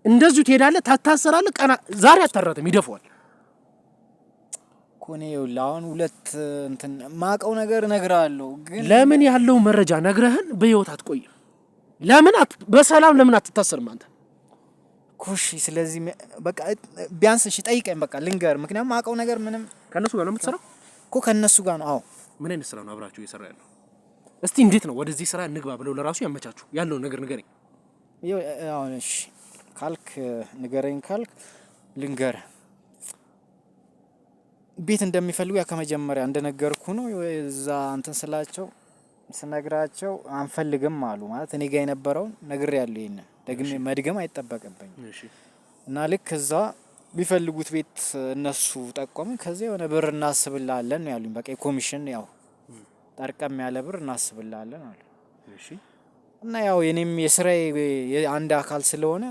እንደዚሁ ትሄዳለህ፣ ታታሰራለህ። ቀና ዛሬ አታራትም፣ ይደፈዋል። ኮኔ ይኸውልህ አሁን ሁለት እንትን ማቀው ነገር እነግርሃለሁ፣ ግን ለምን ያለው መረጃ ነግረህን በህይወት አትቆይም? ለምን በሰላም ለምን አትታሰርም አንተ? ኩሺ ስለዚህ በቃ ቢያንስ እሺ ጠይቀኝ፣ በቃ ልንገር። ምክንያቱም ማቀው ነገር ምንም ከነሱ ጋር ነው የምትሰራው እኮ ከነሱ ጋር ነው። አዎ ምን አይነት ስራ ነው አብራችሁ እየሰራ ያለው? እስቲ እንዴት ነው ወደዚህ ስራ እንግባ ብለው ለራሱ ያመቻቹ ያለው ነገር ንገረኝ። አሁን እሺ ካልክ ንገረኝ ካልክ ልንገር። ቤት እንደሚፈልጉ ያ ከመጀመሪያ እንደነገርኩ ነው። እዛ አንተን ስላቸው ስነግራቸው አንፈልግም አሉ። ማለት እኔ ጋር የነበረው ነግሬያለሁ። ይሄን ደግሜ መድገም አይጠበቅብኝም። እሺ እና ልክ እዛ ቢፈልጉት ቤት እነሱ ጠቆሙ። ከዚህ የሆነ ብር እናስብላለን ነው ያሉኝ። በቃ ኮሚሽን ያው ጠርቀም ያለ ብር እናስብላለን አሉ። እሺ እና ያው የኔም የስራዬ አንድ አካል ስለሆነ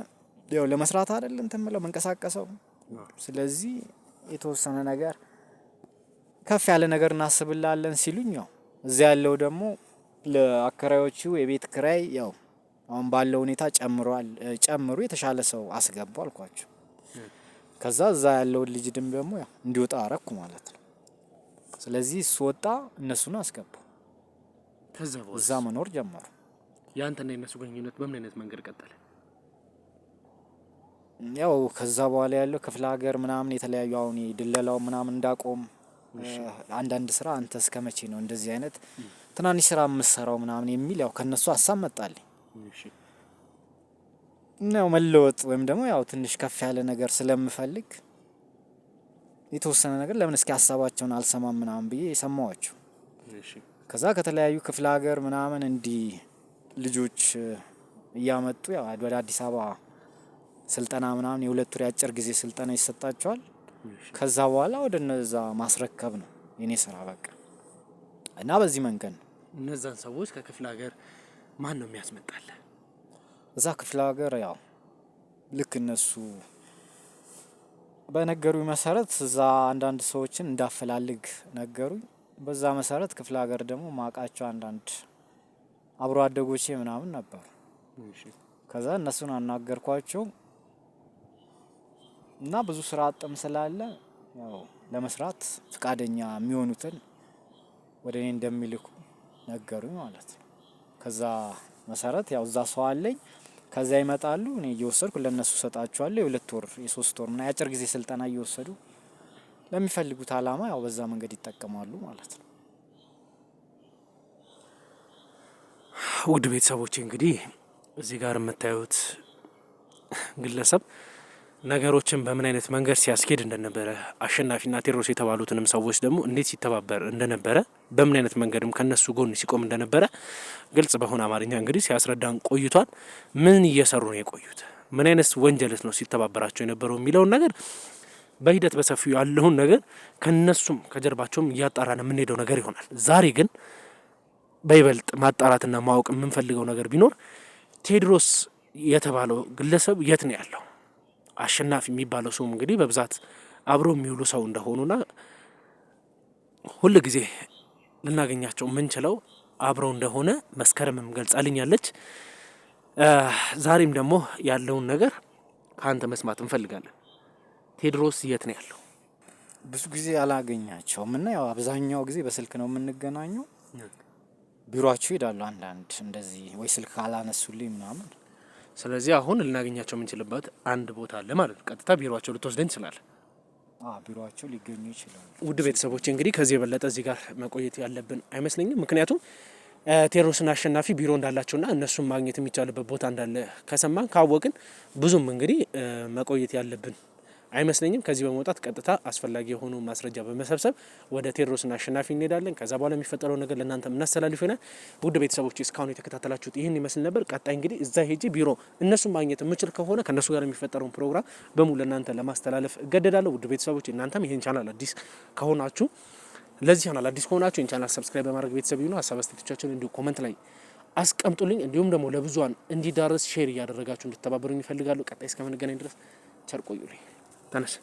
ያው ለመስራት አይደል እንትን ብለው መንቀሳቀሰው። ስለዚህ የተወሰነ ነገር ከፍ ያለ ነገር እናስብላለን ሲሉኝ ያው እዚያ ያለው ደግሞ ለአከራዮቹ የቤት ክራይ ያው አሁን ባለው ሁኔታ ጨምሩ የተሻለ ሰው አስገቡ አልኳቸው። ከዛ እዛ ያለው ልጅ ደግሞ ያው እንዲወጣ አረኩ ማለት ነው። ስለዚህ እሱ ወጣ፣ እነሱን አስገቡ። ከዛ እዛ መኖር ጀመሩ። ያንተና የነሱ ግንኙነት በምን አይነት መንገድ ቀጠለ? ያው ከዛ በኋላ ያለው ክፍለ ሀገር ምናምን የተለያዩ አሁን ድለላው ምናምን እንዳቆም አንዳንድ ስራ አንተ እስከመቼ ነው እንደዚህ አይነት ትናንሽ ስራ የምትሰራው ምናምን የሚል ያው ከነሱ ሀሳብ መጣልኝ። እሺ ነው መለወጥ ወይም ደግሞ ያው ትንሽ ከፍ ያለ ነገር ስለምፈልግ የተወሰነ ነገር ለምን እስኪ ሀሳባቸውን አልሰማም ምናምን ብዬ ሰማዋቸው። እሺ ከዛ ከተለያዩ ክፍለ ሀገር ምናምን እንዲህ ልጆች እያመጡ ያው ወደ አዲስ አበባ ስልጠና ምናምን የሁለት ወር አጭር ጊዜ ስልጠና ይሰጣቸዋል። ከዛ በኋላ ወደ እነዛ ማስረከብ ነው የኔ ስራ በቃ። እና በዚህ መንገድ ነው እነዛን ሰዎች ከክፍለ ሀገር ማን ነው የሚያስመጣለ? እዛ ክፍለ ሀገር ያው ልክ እነሱ በነገሩኝ መሰረት እዛ አንዳንድ ሰዎችን እንዳፈላልግ ነገሩኝ። በዛ መሰረት ክፍለ ሀገር ደግሞ ማቃቸው አንዳንድ አብሮ አደጎቼ ምናምን ነበሩ። ከዛ እነሱን አናገርኳቸው እና ብዙ ስራ አጥም ስላለ ያው ለመስራት ፍቃደኛ የሚሆኑትን ወደ እኔ እንደሚልኩ ነገሩኝ ማለት ነው። ከዛ መሰረት ያው እዛ ሰው አለኝ። ከዛ ይመጣሉ እኔ እየወሰድኩ ለነሱ ሰጣቸዋለሁ። የ2 ወር የ3 ወር እና የአጭር ጊዜ ስልጠና እየወሰዱ ለሚፈልጉት አላማ ያው በዛ መንገድ ይጠቀማሉ ማለት ነው። ውድ ቤተሰቦቼ እንግዲህ እዚህ ጋር የምታዩት ግለሰብ ነገሮችን በምን አይነት መንገድ ሲያስኬድ እንደነበረ አሸናፊና ቴዎድሮስ የተባሉትንም ሰዎች ደግሞ እንዴት ሲተባበር እንደነበረ በምን አይነት መንገድም ከነሱ ጎን ሲቆም እንደነበረ ግልጽ በሆነ አማርኛ እንግዲህ ሲያስረዳን ቆይቷል። ምን እየሰሩ ነው የቆዩት፣ ምን አይነት ወንጀልስ ነው ሲተባበራቸው የነበረው የሚለውን ነገር በሂደት በሰፊው ያለውን ነገር ከነሱም ከጀርባቸውም እያጣራን የምንሄደው ነገር ይሆናል። ዛሬ ግን በይበልጥ ማጣራትና ማወቅ የምንፈልገው ነገር ቢኖር ቴዎድሮስ የተባለው ግለሰብ የት ነው ያለው? አሸናፊ የሚባለው ሰው እንግዲህ በብዛት አብሮ የሚውሉ ሰው እንደሆኑና ሁል ጊዜ ልናገኛቸው የምንችለው አብረው እንደሆነ መስከረምም ገልጻልኛለች። ዛሬም ደግሞ ያለውን ነገር ከአንተ መስማት እንፈልጋለን። ቴዎድሮስ የት ነው ያለው? ብዙ ጊዜ አላገኛቸውም እና ያው አብዛኛው ጊዜ በስልክ ነው የምንገናኘው። ቢሮአቸው ሄዳሉ አንዳንድ እንደዚህ ወይ ስልክ ካላነሱልኝ ምናምን። ስለዚህ አሁን ልናገኛቸው የምንችልበት አንድ ቦታ አለ ማለት ነው። ቀጥታ ቢሮአቸው ልትወስደን ትችላለህ? ቢሮአቸው ሊገኙ ይችላሉ። ውድ ቤተሰቦች እንግዲህ ከዚህ የበለጠ እዚህ ጋር መቆየት ያለብን አይመስለኝም። ምክንያቱም ቴዎድሮስና አሸናፊ ቢሮ እንዳላቸውና እነሱን ማግኘት የሚቻልበት ቦታ እንዳለ ከሰማን ካወቅን ብዙም እንግዲህ መቆየት ያለብን አይመስለኝም። ከዚህ በመውጣት ቀጥታ አስፈላጊ የሆኑ ማስረጃ በመሰብሰብ ወደ ቴዎድሮስና አሸናፊ እንሄዳለን። ከዛ በኋላ የሚፈጠረው ነገር ለእናንተ እናስተላልፍ ይሆናል። ውድ ቤተሰቦች እስካሁን የተከታተላችሁት ይህን ይመስል ነበር። ቀጣይ እንግዲህ እዛ ሄጄ ቢሮ እነሱን ማግኘት የምችል ከሆነ ከእነሱ ጋር የሚፈጠረውን ፕሮግራም በሙሉ ለእናንተ ለማስተላለፍ እገደዳለሁ። ውድ ቤተሰቦች እናንተም ይህን ቻናል አዲስ ከሆናችሁ ለዚህ ቻናል አዲስ ከሆናችሁ ይህን ቻናል ሰብስክራይብ በማድረግ ቤተሰብ ይሁኑ። ሀሳብ አስተያየቶቻችሁን እንዲሁ ኮመንት ላይ አስቀምጡልኝ። እንዲሁም ደግሞ ለብዙሃን እንዲዳረስ ሼር እያደረጋችሁ እንድትተባበሩኝ ይፈልጋሉ። ቀጣይ እስከምንገናኝ ድረስ ቸር ቆዩልኝ። ተነስ